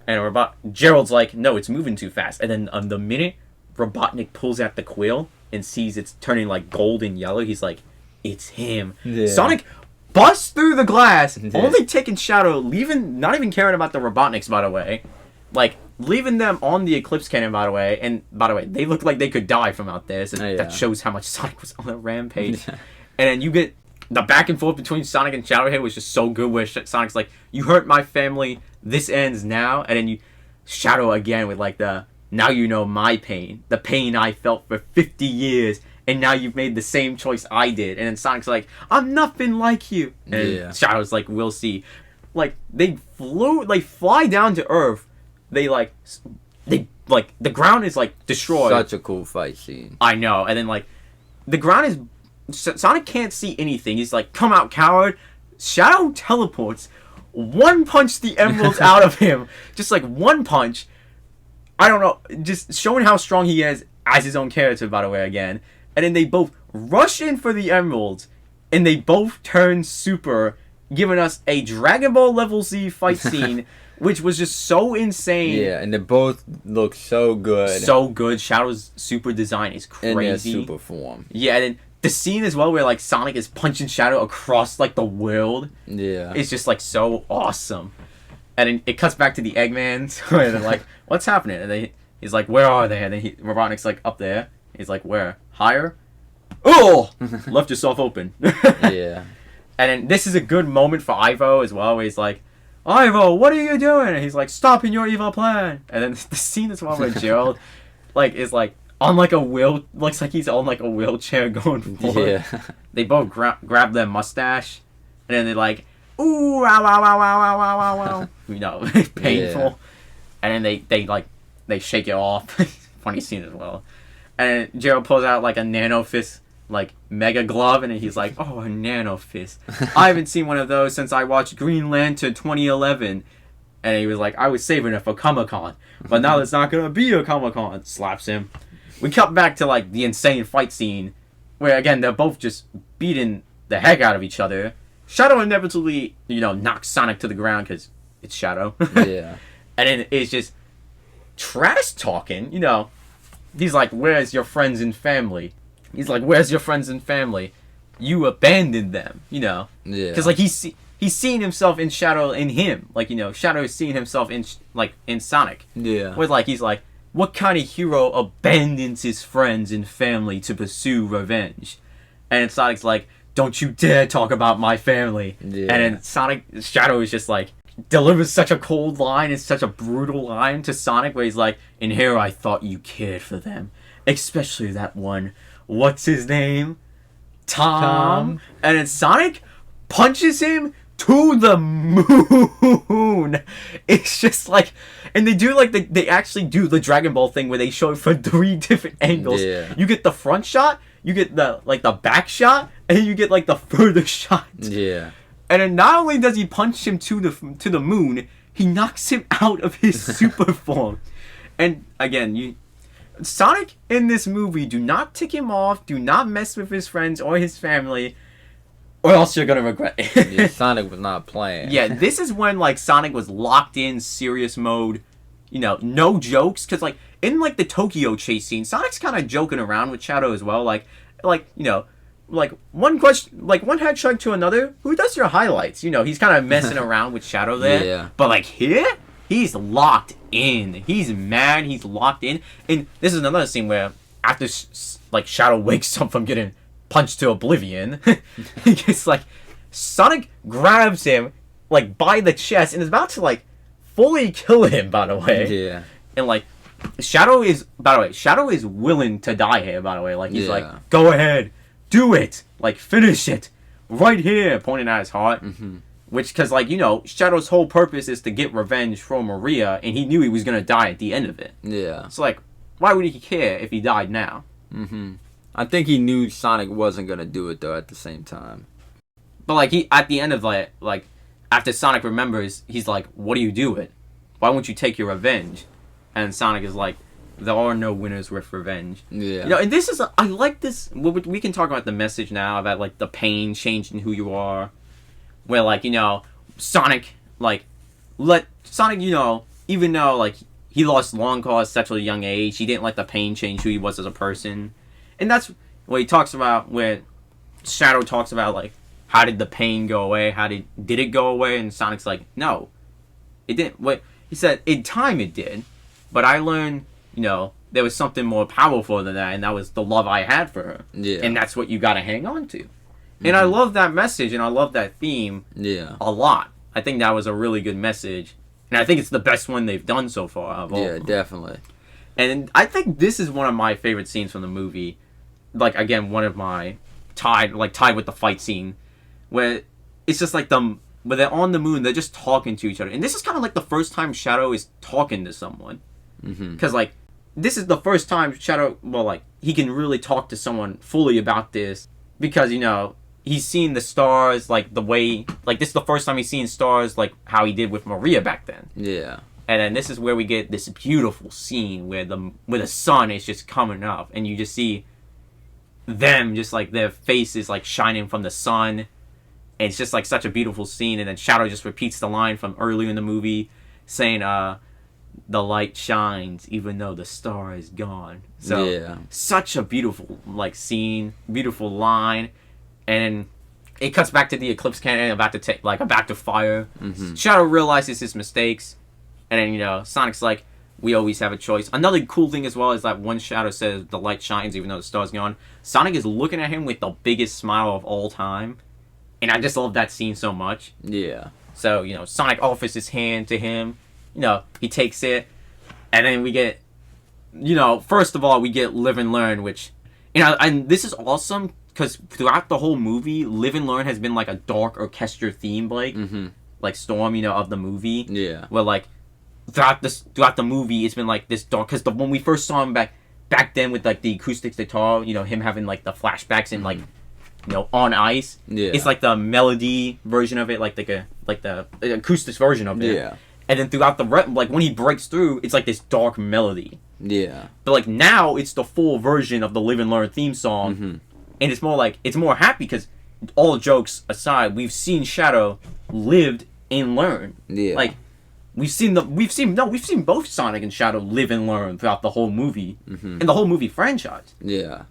and Gerald's like, no, it's moving too fast. And then the minute Robotnik pulls out the quill and sees it's turning like gold and yellow, he's like, it's him. Yeah. Sonic busts through the glass, only taking Shadow, not even caring about the Robotniks, by the way. Like, leaving them on the Eclipse Cannon, by the way. And, by the way, they look like they could die from out there. So that shows how much Sonic was on a rampage. And then you get the back and forth between Sonic and Shadow here was just so good, where Sonic's like, you hurt my family, this ends now. And then Shadow again with like now you know my pain. The pain I felt for 50 years. And now you've made the same choice I did. And then Sonic's like, I'm nothing like you. And Shadow's like, we'll see. Like, they fly down to Earth. The ground is like destroyed. Such a cool fight scene. I know. And then like, the ground is, Sonic can't see anything. He's like, come out, coward. Shadow teleports. One punch the emeralds out of him. Just like one punch. I don't know. Just showing how strong he is as his own character, by the way, again. And then they both rush in for the emeralds. And they both turn super, giving us a Dragon Ball level Z fight scene, which was just so insane. Yeah, and they both look so good. So good. Shadow's super design is crazy. In their super form. Yeah, and then the scene as well where like Sonic is punching Shadow across like the world. Yeah. It's just like so awesome. And then it cuts back to the Eggmans where they're like, what's happening? And he's like, where are they? And then Robotnik's like, up there. He's like, where? Higher? Oh! Left yourself open. Yeah. And then this is a good moment for Ivo as well, where he's like, Ivo, what are you doing? And he's like, stopping your evil plan. And then the scene as well where Gerald is like on like looks like he's on like a wheelchair going forward. Yeah. They both grab their mustache, and then they're like, ooh, wow, wow, wow, wow, wow, wow, wow, wow. You know, painful. Yeah. And then they shake it off. Funny scene as well. And Gerald pulls out like a Nano Fist like mega glove, and he's like, oh, a Nano Fist. I haven't seen one of those since I watched Green Lantern 2011. And he was like, I was saving it for Comic-Con, but now there's not gonna be a Comic-Con. Slaps him. We cut back to like the insane fight scene where again they're both just beating the heck out of each other. Shadow inevitably, knocks Sonic to the ground because it's Shadow. Yeah. And then it's just trash talking, He's like, where's your friends and family? He's like, where's your friends and family? You abandoned them, Yeah. Because, like, he's seeing himself in Shadow in him. Like, Shadow is seeing himself in Sonic. Yeah. Where, like, he's like, what kind of hero abandons his friends and family to pursue revenge? And Sonic's like, don't you dare talk about my family. Yeah. And then Shadow is just like, delivers such a cold line and such a brutal line to Sonic where he's like, in here I thought you cared for them. Especially that one, what's his name? Tom. And then Sonic punches him to the moon. It's just like, and they actually do the Dragon Ball thing where they show it from 3 different angles. Yeah. You get the front shot, you get the back shot, and then you get like the further shot. Yeah. And then not only does he punch him to the moon, he knocks him out of his super form. And again, Sonic in this movie, do not tick him off, do not mess with his friends or his family, or else you're gonna regret it. Yeah, Sonic was not playing. Yeah, this is when like Sonic was locked in serious mode. No jokes, because like in like the Tokyo chase scene, Sonic's kind of joking around with Shadow as well. Like one question, like one headshot to another. Who does your highlights? He's kind of messing around with Shadow there. Yeah. But like here, he's locked in. He's mad. He's locked in. And this is another scene where after like Shadow wakes up from getting punched to oblivion, it's like Sonic grabs him like by the chest and is about to like fully kill him. By the way. Yeah. And like Shadow is willing to die here. By the way, like he's like, go ahead. Do it! Like, finish it! Right here! Pointing at his heart. Mm-hmm. Which, because, like, you know, Shadow's whole purpose is to get revenge for Maria, and he knew he was going to die at the end of it. Yeah. So, like, why would he care if he died now? Mm-hmm. I think he knew Sonic wasn't going to do it, though, at the same time. But, like, he, at the end of, like, after Sonic remembers, he's like, what do you do it? Why won't you take your revenge? And Sonic is like, there are no winners with revenge. Yeah. You know, and this is, I like this, we can talk about the message now about, like, the pain changing who you are. Where, like, you know, Sonic, like, you know, even though, like, he lost Long Claw at such a young age, he didn't let the pain change who he was as a person. And that's what he talks about, where Shadow talks about, like, how did the pain go away? Did it go away? And Sonic's like, no, it didn't. What he said, in time it did, but I learned, you know, there was something more powerful than that, and that was the love I had for her. Yeah. And that's what you gotta hang on to. And I love that message, and I love that theme a lot. I think that was a really good message. And I think it's the best one they've done so far. Of all. Yeah, definitely. And I think this is one of my favorite scenes from the movie. Like, again, one of my tied with the fight scene. Where it's just like when they're on the moon, they're just talking to each other. And this is kind of like the first time Shadow is talking to someone. Because, like, this is the first time Shadow, well, like, he can really talk to someone fully about this. Because, you know, he's seen the stars, like, the way... Like, this is the first time he's seen stars, like, how he did with Maria back then. Yeah. And then this is where we get this beautiful scene where the sun is just coming up. And you just see them, just, like, their faces, like, shining from the sun. And it's just, like, such a beautiful scene. And then Shadow just repeats the line from earlier in the movie, saying, the light shines even though the star is gone. So, such a beautiful, like, scene, beautiful line. And it cuts back to the Eclipse Cannon about to fire. Shadow realizes his mistakes, and then, you know, Sonic's like, we always have a choice. Another cool thing as well is that when Shadow says the light shines even though the star's gone, Sonic is looking at him with the biggest smile of all time, and I just love that scene so much. Yeah. So, you know, Sonic offers his hand to him, you know, he takes it, and then we get, you know, first of all, we get Live and Learn, which, you know, and this is awesome. Because throughout the whole movie, Live and Learn has been, like, a dark orchestra theme, like Storm, you know, of the movie. Yeah. Where, like, throughout the movie, it's been, like, this dark... Because when we first saw him back then with, like, the acoustic guitar, you know, him having, like, the flashbacks and, like, you know, on ice. Yeah. It's, like, the melody version of it, like the acoustic version of it. Yeah. And then throughout like, when he breaks through, it's, like, this dark melody. Yeah. But, like, now, it's the full version of the Live and Learn theme song. And it's more happy because, all jokes aside, we've seen Shadow lived and learn. Yeah. Like, we've seen both Sonic and Shadow live and learn throughout the whole movie and the whole movie franchise. Yeah.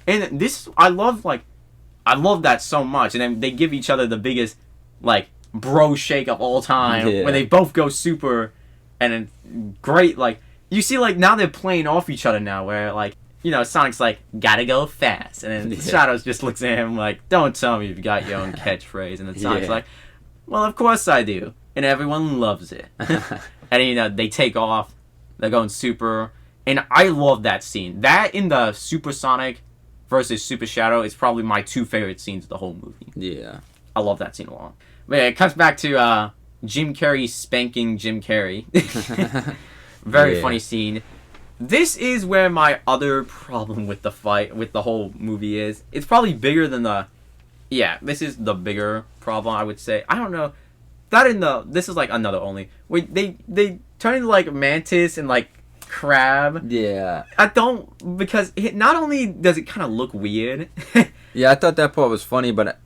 And this, I love that so much. And then they give each other the biggest, like, bro shake of all time when they both go super, and then great, like, you see, like, now they're playing off each other now, where, like, you know, Sonic's like, gotta go fast. And then Shadows just looks at him like, don't tell me you've got your own catchphrase. And then Sonic's like, well, of course I do. And everyone loves it. And, you know, they take off. They're going super. And I love that scene. That in the Super Sonic versus Super Shadow is probably my two favorite scenes of the whole movie. Yeah. I love that scene a lot. But yeah, it comes back to Jim Carrey spanking Jim Carrey. Very funny scene. This is where my other problem with the whole movie is. It's probably bigger than this is the bigger problem, I would say. I don't know. This is like another only. Wait, they turn into like Mantis and like Crab. Yeah. Because not only does it kind of look weird. Yeah, I thought that part was funny, but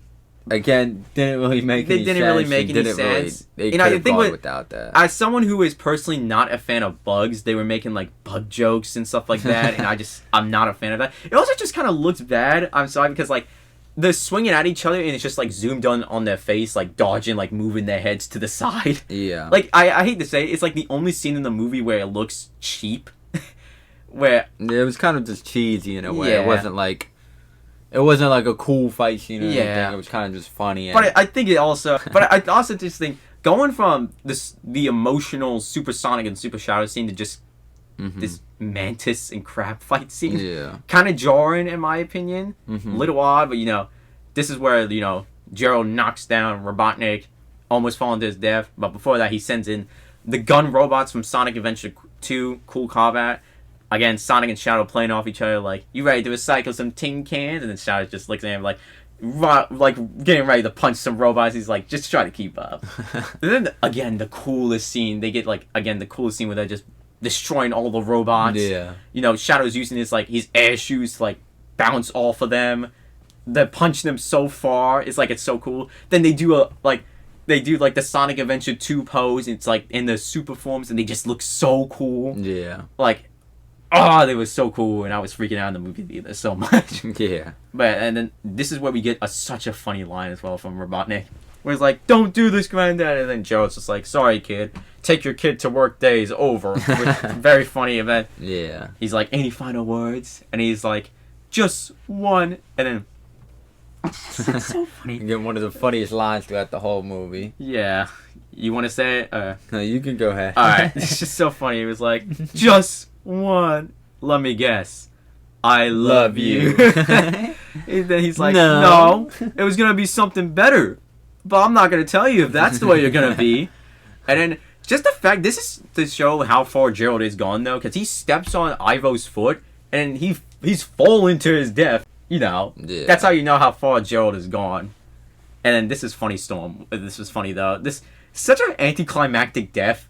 again, didn't really make any sense. They didn't really make any sense. They could have gone without that. As someone who is personally not a fan of bugs, they were making like bug jokes and stuff like that, and I'm not a fan of that. It also just kind of looks bad. I'm sorry, because like they're swinging at each other, and it's just like zoomed on their face, like dodging, like moving their heads to the side. Yeah. Like I hate to say it, it's like the only scene in the movie where it looks cheap. Where it was kind of just cheesy in a way. It wasn't like a cool fight scene or anything. It was kind of just funny. But I think it also... But I also just think, going from the emotional Super Sonic and Super Shadow scene to just this Mantis and Crab fight scene, kind of jarring in my opinion. A little odd, but, you know, this is where, you know, Gerald knocks down Robotnik almost falling to his death. But before that, he sends in the gun robots from Sonic Adventure 2, Cool Combat. Again, Sonic and Shadow playing off each other like, you ready to recycle some tin cans? And then Shadow just looks at him like getting ready to punch some robots. He's like, just try to keep up. And then, again, the coolest scene. They get, like, again, the coolest scene where they're just destroying all the robots. Yeah. You know, Shadow's using his air shoes to, like, bounce off of them. They're punching them so far. It's like, it's so cool. Then they do the Sonic Adventure 2 pose. It's like in the super forms, and they just look so cool. Yeah. Like, oh, they were so cool, and I was freaking out in the movie theater so much. Yeah. But, and then this is where we get such a funny line as well from Robotnik. Where he's like, don't do this, Granddad. And then Joe's just like, sorry, kid. Take your kid to work days over. Very funny event. Yeah. He's like, any final words? And he's like, just one. And then it's so funny. You get one of the funniest lines throughout the whole movie. Yeah. You want to say it? No, you can go ahead. Alright. It's just so funny. It was like, just one. Let me guess. I love you. And then he's like, no. It was going to be something better. But I'm not going to tell you if that's the way you're going to be. And then just the fact, this is to show how far Gerald is gone, though. Because he steps on Ivo's foot. And he's falling to his death. You know, That's how you know how far Gerald is gone. And then this is funny, Storm. This was funny, though. This such an anticlimactic death.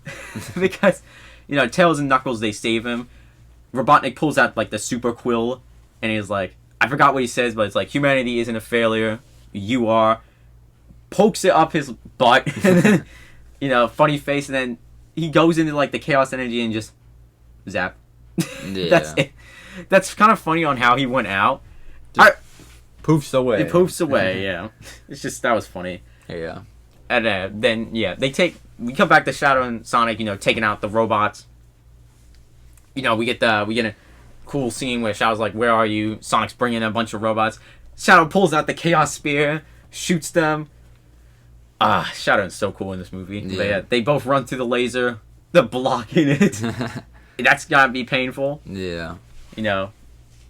Because, you know, Tails and Knuckles, they save him. Robotnik pulls out, like, the super quill. And he's like, I forgot what he says, but it's like, humanity isn't a failure. You are. Pokes it up his butt. And then, you know, funny face. And then he goes into, like, the chaos energy and just zap. Yeah. That's it. That's kind of funny on how he went out. Poofs away. It poofs away, yeah. It's just, that was funny. Yeah. And then, yeah, we come back to Shadow and Sonic, you know, taking out the robots. You know, we get a cool scene where Shadow's like, where are you? Sonic's bringing in a bunch of robots. Shadow pulls out the Chaos Spear, shoots them. Shadow is so cool in this movie. Yeah. But yeah, they both run through the laser. They're blocking it. That's gotta be painful. Yeah. You know,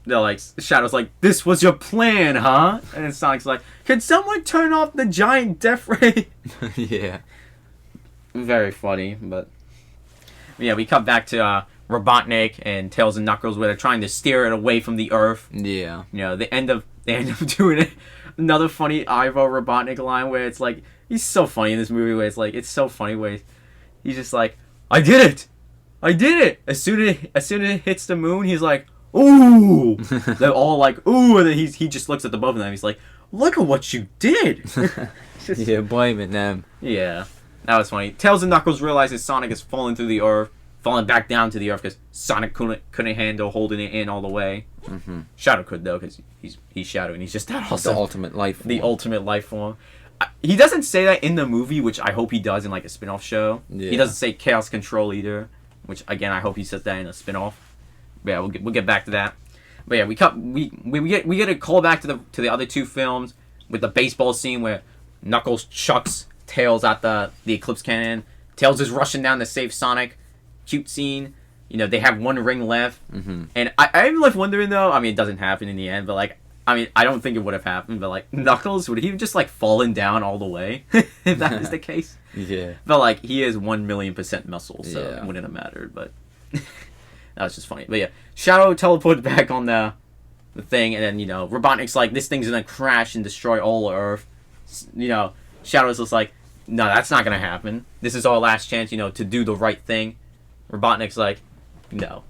they're like, Shadow's like, this was your plan, huh? And then Sonic's like, can someone turn off the giant death ray? Yeah. Very funny, but yeah, we come back to Robotnik and Tails and Knuckles where they're trying to steer it away from the Earth. Yeah. You know, they end up doing it. Another funny Ivo Robotnik line where it's like, he's so funny in this movie where it's so funny where he's just like, I did it! As soon as it hits the moon, he's like, ooh! They're all like, ooh! And then he just looks at the both of them. He's like, look at what you did! Yeah, blaming them. Yeah, that was funny. Tails and Knuckles realizes Sonic is falling through the Earth, falling back down to the Earth because Sonic couldn't handle holding it in all the way. Mm-hmm. Shadow could, though, because he's Shadow and he's just that awesome. The ultimate life form. The ultimate life form. He doesn't say that in the movie, which I hope he does in like a spin-off show. Yeah. He doesn't say Chaos Control either, which again I hope he says that in a spin-off. But yeah, we'll get back to that. But yeah, we get a call back to the other two films with the baseball scene where Knuckles chucks Tails at the Eclipse Cannon. Tails is rushing down to save Sonic. Cute scene. You know, they have one ring left. Mm-hmm. And I'm left wondering though, I mean it doesn't happen in the end, but like, I mean, I don't think it would have happened, but like, Knuckles, would he have just like fallen down all the way? If that is the case? Yeah. But like, he is 1,000,000% muscle, so Yeah. it wouldn't have mattered, but that was just funny. But yeah, Shadow teleports back on the thing, and then, you know, Robotnik's like, this thing's gonna crash and destroy all of Earth. You know, Shadow's just like, no, that's not gonna happen. This is our last chance, you know, to do the right thing. Robotnik's like, no.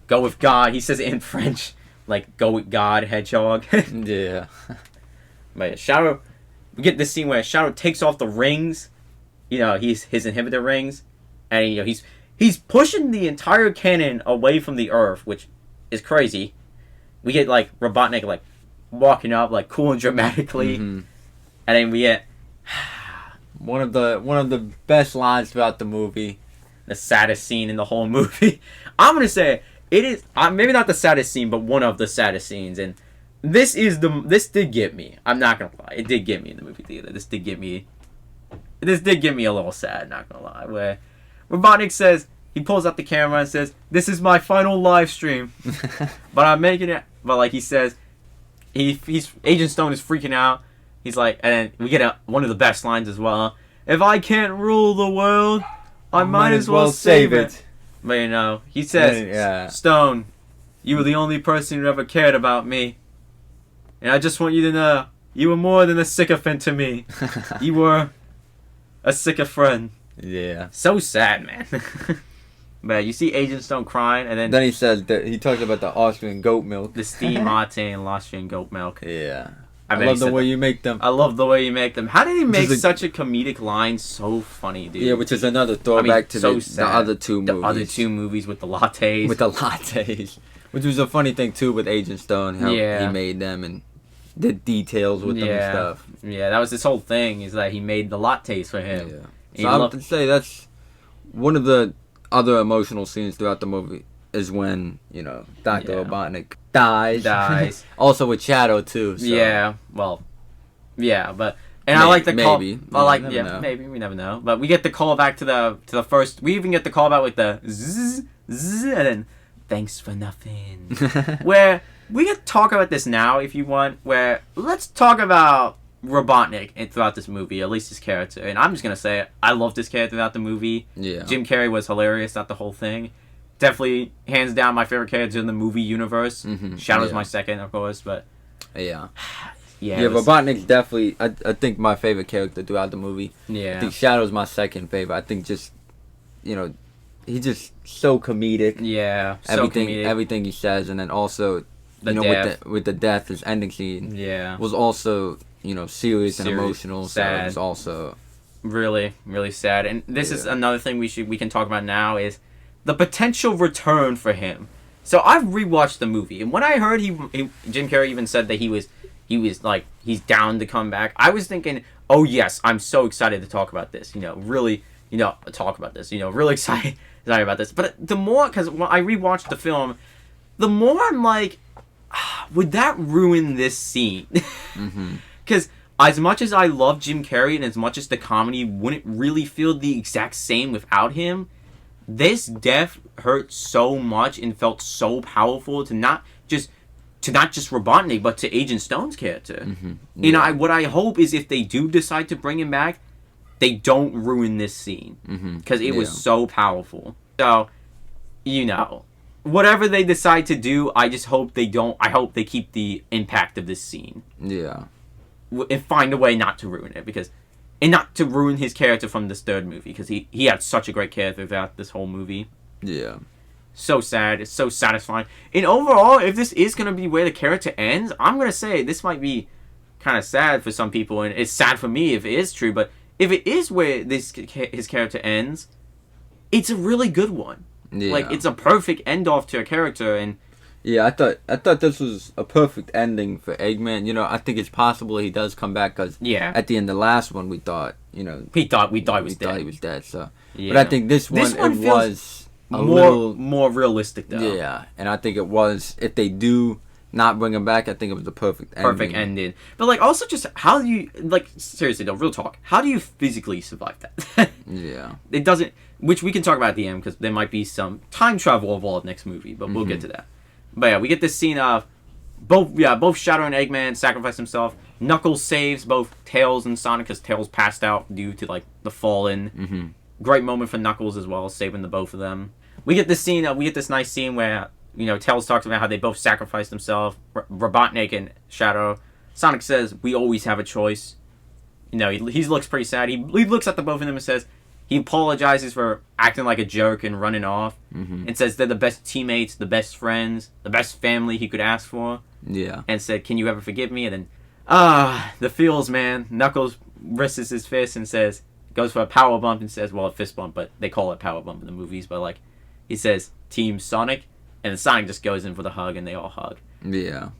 Go with God. He says it in French. Like, go with God, Hedgehog. Yeah. But yeah, Shadow, we get this scene where Shadow takes off the rings. You know, his inhibitor rings. And, you know, he's pushing the entire cannon away from the Earth, which is crazy. We get, like, Robotnik, like, walking up, like, cool and dramatically. Mm-hmm. And then we get one of the best lines throughout the movie. the saddest scene in the whole movie. I'm going to say it is maybe not the saddest scene, but one of the saddest scenes. And this did get me. I'm not going to lie. It did get me in the movie theater. This did get me a little sad, not going to lie. Where Robotnik says, he pulls out the camera and says, this is my final live stream. But I'm making it. But like he says, he's Agent Stone is freaking out. He's like, and then we get one of the best lines as well. If I can't rule the world, I might as well save it. But you know, he says, Stone, you were the only person who ever cared about me. And I just want you to know, you were more than a sycophant to me. You were a sycophant. Yeah. So sad, man. But you see Agent Stone crying, and then he says that he talks about the Austrian goat milk. The steamed mate and Austrian goat milk. Yeah. I love the way you make them. I love the way you make them. How did he make such a comedic line so funny, dude? Yeah, which is another throwback to the other two movies. The other two movies with the lattes. With the lattes. Which was a funny thing, too, with Agent Stone. How he made them and the details with them and stuff. Yeah, that was this whole thing, is that he made the lattes for him. Yeah. So I have to say, that's one of the other emotional scenes throughout the movie is when, you know, Dr. Robotnik dies. Also with Shadow, too. So. Yeah, well, yeah, but... And maybe, I like the call... Maybe, we never know. But we get the call back to the first... We even get the call back with the zzz, zzz, and then, thanks for nothing. Where, we can talk about this now, if you want, where, let's talk about Robotnik throughout this movie, at least his character. And I'm just going to say it, I loved his character throughout the movie. Yeah. Jim Carrey was hilarious throughout the whole thing. Definitely, hands down, my favorite character in the movie universe. Mm-hmm. Shadow's my second, of course, but... Yeah. Robotnik's definitely, I think, my favorite character throughout the movie. Yeah. I think Shadow's my second favorite. I think just, you know, he's just so comedic. Yeah, everything he says, and then also, with the death, his ending scene was also, you know, serious and emotional. Sad. So it was also... Really, really sad. And this is another thing we can talk about now is the potential return for him. So I've rewatched the movie, and when I heard Jim Carrey even said that he was like, he's down to come back, I was thinking, oh yes, I'm so excited to talk about this. You know, really, you know, talk about this. You know, really excited about this. But the more, because when I rewatched the film, the more I'm like, would that ruin this scene? Because as much as I love Jim Carrey and as much as the comedy wouldn't really feel the exact same without him, this death hurt so much and felt so powerful to not just Robotnik, but to Agent Stone's character. You know, what I hope is if they do decide to bring him back, they don't ruin this scene. Because it was so powerful. So, you know, whatever they decide to do, I just hope they don't. I hope they keep the impact of this scene. Yeah. And find a way not to ruin it, and not to ruin his character from this third movie, because he had such a great character throughout this whole movie. Yeah. So sad. It's so satisfying. And overall, if this is going to be where the character ends, I'm going to say this might be kind of sad for some people, and it's sad for me if it is true, but if it is where his character ends, it's a really good one. Yeah. Like, it's a perfect end-off to a character, and... Yeah, I thought this was a perfect ending for Eggman. You know, I think it's possible he does come back, because at the end of the last one, we thought, you know... we thought he was dead, so... Yeah. But I think this one it was... more realistic, though. Yeah, and I think it was, if they do not bring him back, I think it was the perfect ending. But, like, also just, how do you, like, seriously, though, real talk, how do you physically survive that? Yeah. It doesn't, which we can talk about at the end, because there might be some time travel involved next movie, but we'll get to that. But yeah, we get this scene of both Shadow and Eggman sacrifice himself. Knuckles saves both Tails and Sonic, because Tails passed out due to, like, the fallen. Great moment for Knuckles as well, saving the both of them. We get this nice scene where, you know, Tails talks about how they both sacrificed themselves, Robotnik and Shadow. Sonic says, we always have a choice. You know, he looks pretty sad. He looks at the both of them and says, he apologizes for acting like a jerk and running off, and says they're the best teammates, the best friends, the best family he could ask for. Yeah. And said, can you ever forgive me? And then, the feels, man. Knuckles wrists his fist and says, goes for a power bump and says, well, a fist bump, but they call it power bump in the movies, but, like, he says, Team Sonic, and then Sonic just goes in for the hug, and they all hug. Yeah.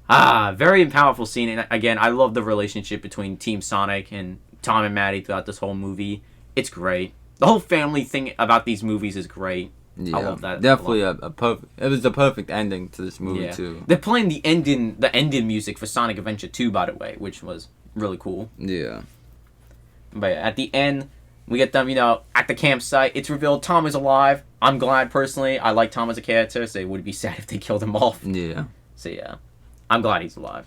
Very powerful scene, and again, I love the relationship between Team Sonic and Tom and Maddie throughout this whole movie. It's great. The whole family thing about these movies is great. Yeah, I love that. Definitely it was the perfect ending to this movie, too. They're playing the ending music for Sonic Adventure 2, by the way, which was really cool. Yeah. But at the end, we get them, you know, at the campsite. It's revealed Tom is alive. I'm glad, personally. I like Tom as a character, so it would be sad if they killed him off. Yeah. So, yeah. I'm glad he's alive.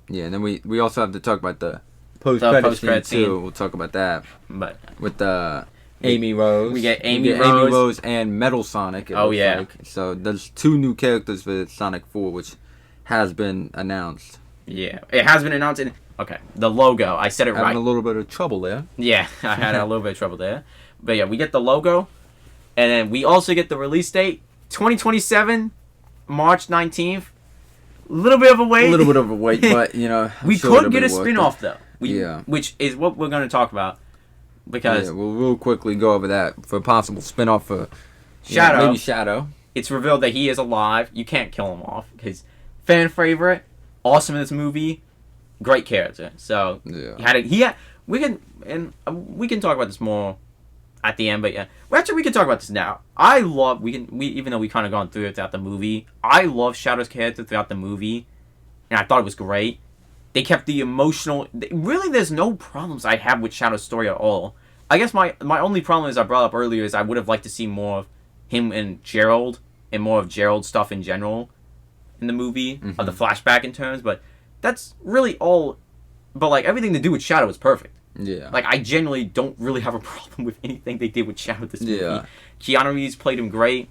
Yeah, and then we also have to talk about the post-credit scene too. We'll talk about that. But with Amy Rose, we get Amy Rose and Metal Sonic. Like. So there's 2 new characters for Sonic 4, which has been announced. Yeah, it has been announced. Okay, the logo. I said it right. Having a little bit of trouble there. Yeah, I had a little bit of trouble there. But yeah, we get the logo, and then we also get the release date, 2027, March 19th. A little bit of a wait. But we could get a spin-off though. Which is what we're going to talk about. Because we'll real quickly go over that for a possible spin-off for Shadow. Maybe Shadow. It's revealed that he is alive. You can't kill him off. His fan favorite, awesome in this movie, great character. So we can talk about this more at the end, but yeah. Well, actually, we can talk about this now. Even though we kind of gone through it throughout the movie, I love Shadow's character throughout the movie, and I thought it was great. They kept the emotional... Really, there's no problems I have with Shadow's story at all. I guess my only problem, as I brought up earlier, is I would have liked to see more of him and Gerald, and more of Gerald's stuff in general in the movie, of the flashback in terms, but that's really all... But, like, everything to do with Shadow is perfect. Yeah. Like, I genuinely don't really have a problem with anything they did with Shadow this movie. Yeah. Keanu Reeves played him great.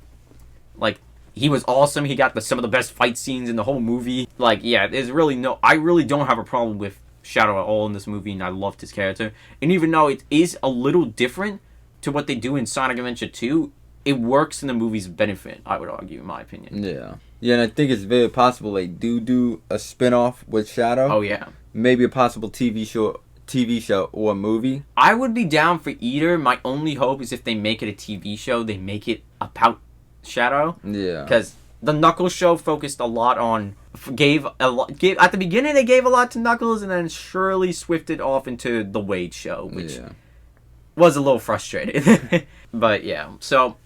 Like, he was awesome. He got some of the best fight scenes in the whole movie. Like, yeah, there's really I really don't have a problem with Shadow at all in this movie, and I loved his character. And even though it is a little different to what they do in Sonic Adventure 2, it works in the movie's benefit, I would argue, in my opinion. Yeah. Yeah, and I think it's very possible they do a spin-off with Shadow. Oh, yeah. Maybe a possible TV show or a movie. I would be down for either. My only hope is if they make it a TV show, they make it about Shadow. Yeah. Because the Knuckles show focused a lot on... at the beginning, they gave a lot to Knuckles, and then surely swifted off into the Wade show, which was a little frustrating. But, yeah. So...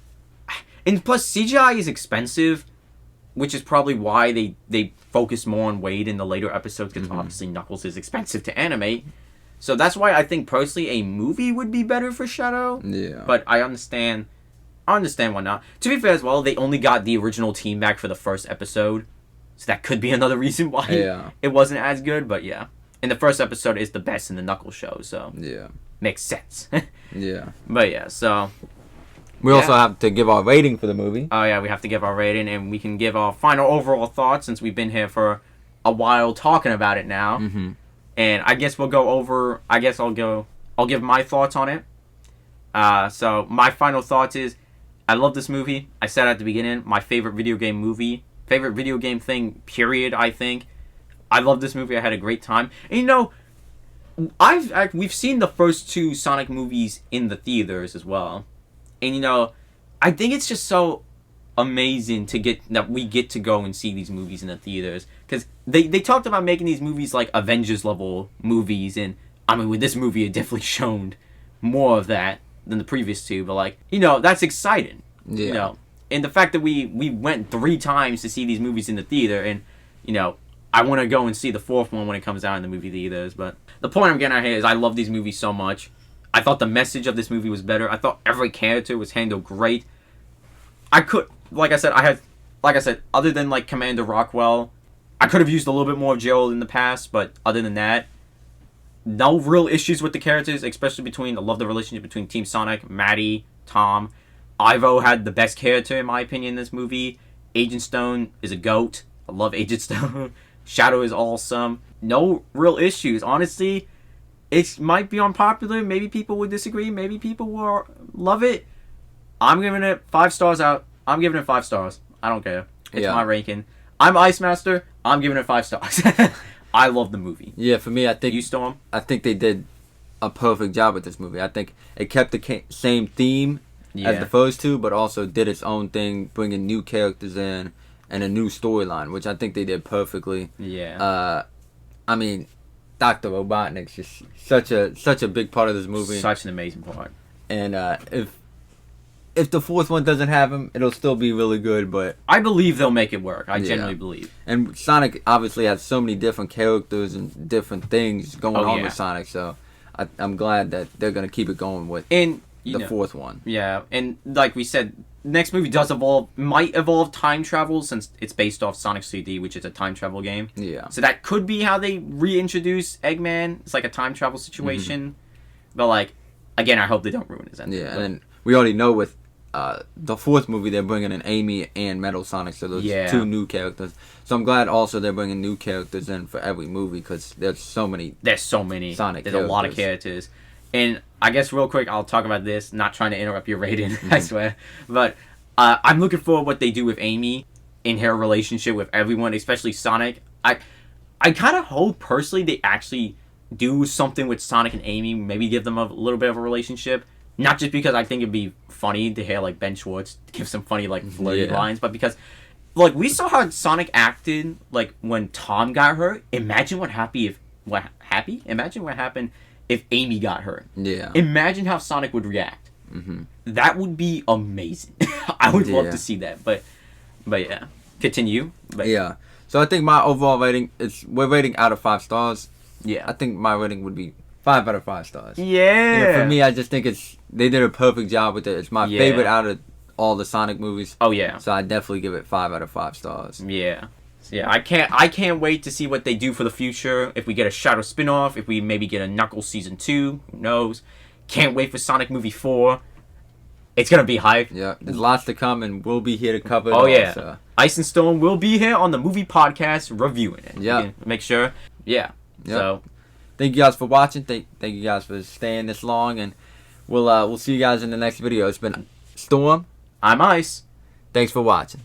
And plus, CGI is expensive, which is probably why they focus more on Wade in the later episodes, because obviously Knuckles is expensive to animate. So that's why I think, personally, a movie would be better for Shadow. Yeah. But I understand why not. To be fair as well, they only got the original team back for the first episode. So that could be another reason why it wasn't as good, but yeah. And the first episode is the best in the Knuckles show, so... Yeah. Makes sense. Yeah. But yeah, so... We also have to give our rating for the movie. Oh, yeah, we have to give our rating, and we can give our final overall thoughts since we've been here for a while talking about it now. Mm-hmm. And I guess we'll go over... I'll give my thoughts on it. So, my final thoughts is... I love this movie. I said at the beginning, my favorite video game movie. Favorite video game thing, period, I think. I love this movie. I had a great time. And, you know... We've seen the first 2 Sonic movies in the theaters as well. And, you know, I think it's just so amazing that we get to go and see these movies in the theaters. Because they talked about making these movies like Avengers-level movies. And, I mean, with this movie, it definitely shown more of that than the previous 2. But, like, you know, that's exciting. Yeah. You know, and the fact that we went 3 times to see these movies in the theater. And, you know, I want to go and see the 4th one when it comes out in the movie theaters. But the point I'm getting at here is I love these movies so much. I thought the message of this movie was better. I thought every character was handled great. Like I said, other than like Commander Rockwell, I could have used a little bit more of Gerald in the past, but other than that, no real issues with the characters, especially I love the relationship between Team Sonic, Maddie, Tom. Ivo had the best character, in my opinion, in this movie. Agent Stone is a GOAT. I love Agent Stone. Shadow is awesome. No real issues. Honestly, it might be unpopular. Maybe people would disagree. Maybe people will love it. I'm giving it 5 stars out. I'm giving it 5 stars. I don't care. It's my ranking. I'm Ice Master. I'm giving it 5 stars. I love the movie. Yeah, for me, I think... You, Storm? I think they did a perfect job with this movie. I think it kept the same theme as the first 2, but also did its own thing, bringing new characters in and a new storyline, which I think they did perfectly. Yeah. I mean... Dr. Robotnik's just such a big part of this movie. Such an amazing part. And if the 4th one doesn't have him, it'll still be really good, but... I believe they'll make it work. I genuinely believe. And Sonic obviously has so many different characters and different things going on with Sonic, so I'm glad that they're going to keep it going with the 4th one. Yeah, and like we said, next movie might evolve time travel since it's based off Sonic CD, which is a time travel game. Yeah. So that could be how they reintroduce Eggman. It's like a time travel situation. But like, again, I hope they don't ruin his ending. Yeah, and then we already know with the fourth movie they're bringing in Amy and Metal Sonic, so those two new characters. So I'm glad also they're bringing new characters in for every movie because there's so many. There's so many Sonic. There's a lot of characters. And I guess real quick, I'll talk about this. Not trying to interrupt your rating, I swear. But I'm looking for what they do with Amy in her relationship with everyone, especially Sonic. I kind of hope personally they actually do something with Sonic and Amy. Maybe give them a little bit of a relationship. Not just because I think it'd be funny to hear like Ben Schwartz give some funny like flirty lines, but because like we saw how Sonic acted like when Tom got hurt. Imagine what happened if Amy got hurt. Yeah. Imagine how Sonic would react. That would be amazing. I would love to see that. But yeah, continue. But yeah. So I think my overall rating we're rating out of 5 stars. Yeah. I think my rating would be 5 out of 5 stars. Yeah. For me, I just think they did a perfect job with it. It's my favorite out of all the Sonic movies. Oh yeah. So I definitely give it 5 out of 5 stars. Yeah. So yeah, I can't wait to see what they do for the future. If we get a Shadow spin-off, if we maybe get a Knuckles season 2, who knows? Can't wait for Sonic movie 4. It's gonna be hype. Yeah, there's lots to come, and we'll be here to cover it. Oh yeah, so. Ice and Stone will be here on the movie podcast reviewing it. Yeah, make sure. Yeah. Yep. So, thank you guys for watching. Thank you guys for staying this long, and we'll see you guys in the next video. It's been Storm. I'm Ice. Thanks for watching.